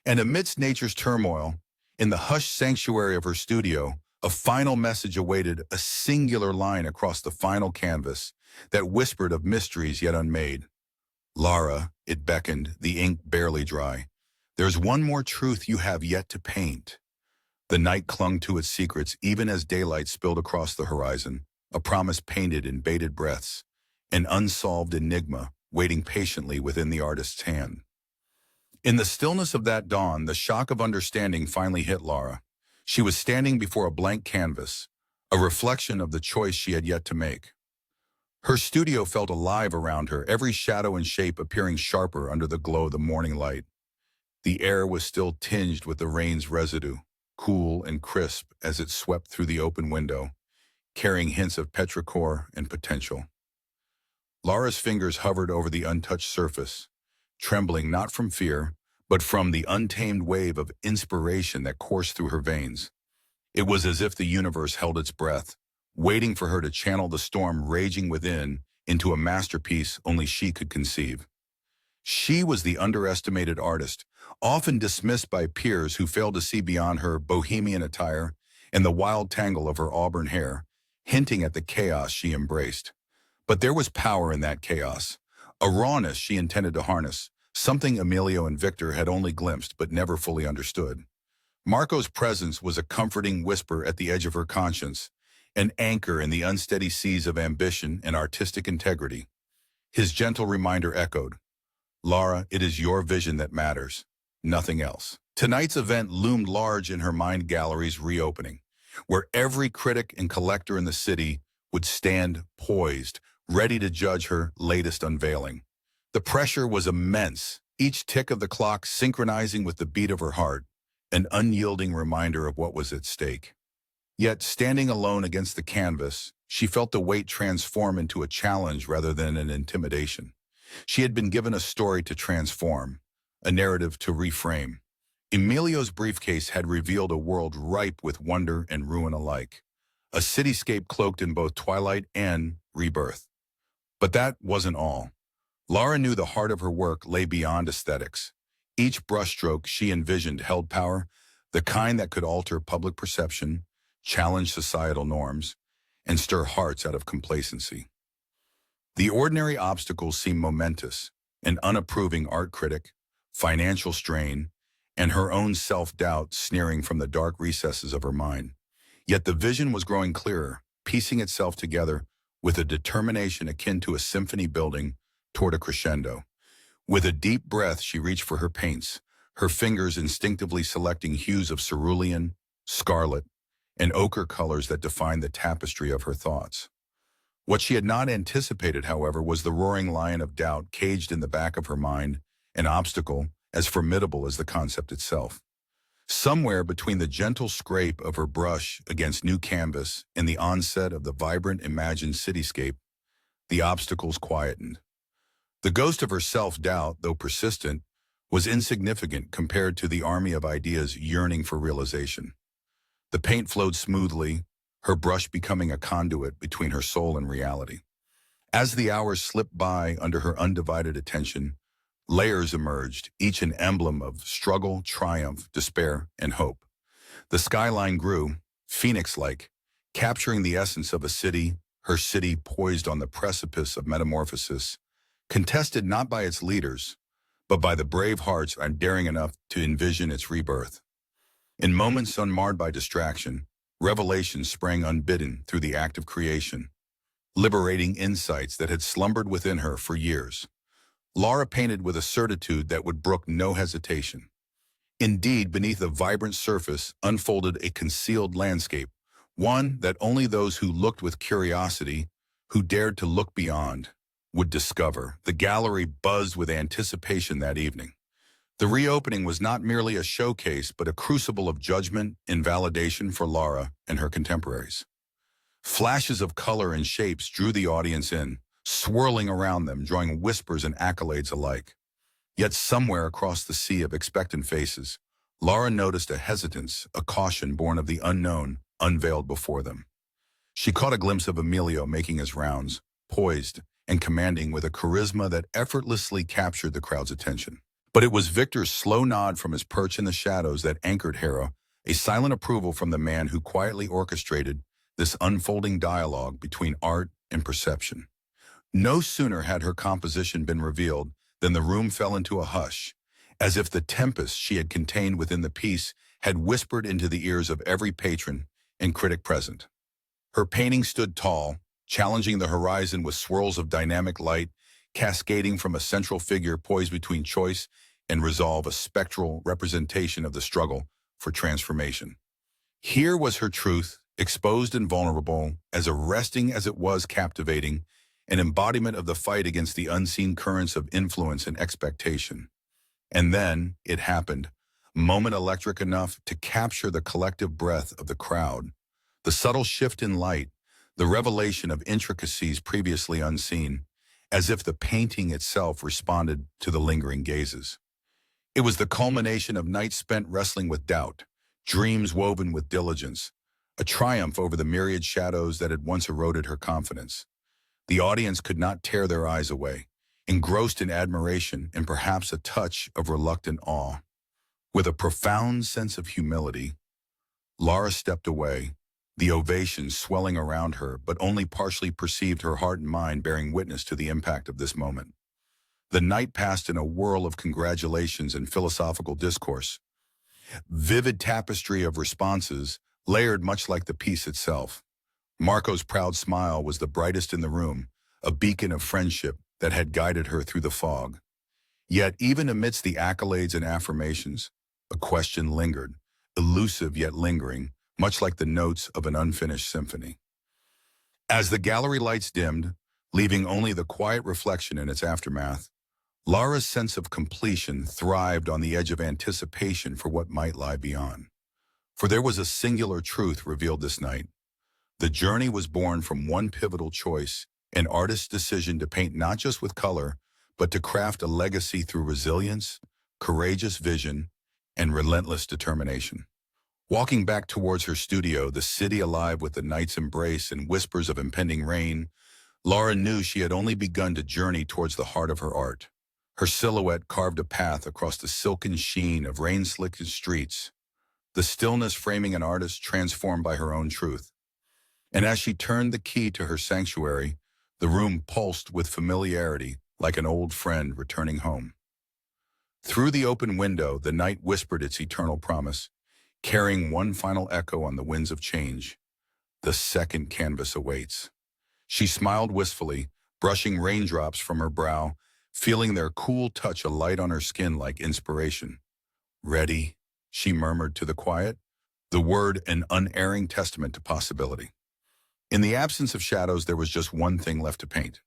And amidst nature's turmoil, in the hushed sanctuary of her studio, a final message awaited, a singular line across the final canvas that whispered of mysteries yet unmade. "Lara," it beckoned, the ink barely dry. "There's one more truth you have yet to paint." The night clung to its secrets even as daylight spilled across the horizon, a promise painted in bated breaths, an unsolved enigma waiting patiently within the artist's hand. In the stillness of that dawn, the shock of understanding finally hit Lara. She was standing before a blank canvas, a reflection of the choice she had yet to make. Her studio felt alive around her, every shadow and shape appearing sharper under the glow of the morning light. The air was still tinged with the rain's residue, cool and crisp as it swept through the open window, carrying hints of petrichor and potential. Lara's fingers hovered over the untouched surface, trembling not from fear, but from the untamed wave of inspiration that coursed through her veins. It was as if the universe held its breath, waiting for her to channel the storm raging within into a masterpiece only she could conceive. She was the underestimated artist, often dismissed by peers who failed to see beyond her bohemian attire and the wild tangle of her auburn hair, hinting at the chaos she embraced. But there was power in that chaos, a rawness she intended to harness, something Emilio and Victor had only glimpsed but never fully understood. Marco's presence was a comforting whisper at the edge of her conscience, an anchor in the unsteady seas of ambition and artistic integrity. His gentle reminder echoed, "Lara, it is your vision that matters, nothing else." Tonight's event loomed large in her mind gallery's reopening, where every critic and collector in the city would stand poised, ready to judge her latest unveiling. The pressure was immense, each tick of the clock synchronizing with the beat of her heart, an unyielding reminder of what was at stake. Yet, standing alone against the canvas, she felt the weight transform into a challenge rather than an intimidation. She had been given a story to transform, a narrative to reframe. Emilio's briefcase had revealed a world ripe with wonder and ruin alike, a cityscape cloaked in both twilight and rebirth. But that wasn't all. Lara knew the heart of her work lay beyond aesthetics. Each brushstroke she envisioned held power, the kind that could alter public perception, challenge societal norms, and stir hearts out of complacency. The ordinary obstacles seemed momentous: an unapproving art critic, financial strain, and her own self-doubt sneering from the dark recesses of her mind. Yet the vision was growing clearer, piecing itself together with a determination akin to a symphony building toward a crescendo. With a deep breath, she reached for her paints, her fingers instinctively selecting hues of cerulean, scarlet, and ochre colors that defined the tapestry of her thoughts. What she had not anticipated, however, was the roaring lion of doubt caged in the back of her mind, an obstacle as formidable as the concept itself. Somewhere between the gentle scrape of her brush against new canvas and the onset of the vibrant imagined cityscape, the obstacles quietened. The ghost of her self-doubt, though persistent, was insignificant compared to the army of ideas yearning for realization. The paint flowed smoothly, her brush becoming a conduit between her soul and reality. As the hours slipped by under her undivided attention, layers emerged, each an emblem of struggle, triumph, despair, and hope. The skyline grew, phoenix-like, capturing the essence of a city, her city poised on the precipice of metamorphosis, contested not by its leaders, but by the brave hearts daring enough to envision its rebirth. In moments unmarred by distraction, Revelation sprang unbidden through the act of creation, liberating insights that had slumbered within her for years. Laura painted with a certitude that would brook no hesitation. Indeed, beneath the vibrant surface unfolded a concealed landscape, one that only those who looked with curiosity, who dared to look beyond, would discover. The gallery buzzed with anticipation that evening. The reopening was not merely a showcase, but a crucible of judgment and validation for Laura and her contemporaries. Flashes of color and shapes drew the audience in, swirling around them, drawing whispers and accolades alike. Yet somewhere across the sea of expectant faces, Laura noticed a hesitance, a caution born of the unknown, unveiled before them. She caught a glimpse of Emilio making his rounds, poised and commanding with a charisma that effortlessly captured the crowd's attention. But it was Victor's slow nod from his perch in the shadows that anchored Hera, a silent approval from the man who quietly orchestrated this unfolding dialogue between art and perception. No sooner had her composition been revealed than the room fell into a hush, as if the tempest she had contained within the piece had whispered into the ears of every patron and critic present. Her painting stood tall, challenging the horizon with swirls of dynamic light, cascading from a central figure poised between choice and resolve, a spectral representation of the struggle for transformation. Here was her truth, exposed and vulnerable, as arresting as it was captivating, an embodiment of the fight against the unseen currents of influence and expectation. And then it happened, a moment electric enough to capture the collective breath of the crowd. The subtle shift in light, the revelation of intricacies previously unseen, as if the painting itself responded to the lingering gazes. It was the culmination of nights spent wrestling with doubt, dreams woven with diligence, a triumph over the myriad shadows that had once eroded her confidence. The audience could not tear their eyes away, engrossed in admiration and perhaps a touch of reluctant awe. With a profound sense of humility, Laura stepped away, the ovations swelling around her, but only partially perceived her heart and mind bearing witness to the impact of this moment. The night passed in a whirl of congratulations and philosophical discourse. Vivid tapestry of responses, layered much like the piece itself. Marco's proud smile was the brightest in the room, a beacon of friendship that had guided her through the fog. Yet even amidst the accolades and affirmations, a question lingered, elusive yet lingering, much like the notes of an unfinished symphony. As the gallery lights dimmed, leaving only the quiet reflection in its aftermath, Laura's sense of completion thrived on the edge of anticipation for what might lie beyond. For there was a singular truth revealed this night. The journey was born from one pivotal choice, an artist's decision to paint not just with color, but to craft a legacy through resilience, courageous vision, and relentless determination. Walking back towards her studio, the city alive with the night's embrace and whispers of impending rain, Laura knew she had only begun to journey towards the heart of her art. Her silhouette carved a path across the silken sheen of rain-slicked streets, the stillness framing an artist transformed by her own truth. And as she turned the key to her sanctuary, the room pulsed with familiarity, like an old friend returning home. Through the open window, the night whispered its eternal promise, carrying one final echo on the winds of change. The second canvas awaits. She smiled wistfully, brushing raindrops from her brow, feeling their cool touch alight on her skin like inspiration. "Ready," she murmured to the quiet, the word an unerring testament to possibility. In the absence of shadows, there was just one thing left to paint.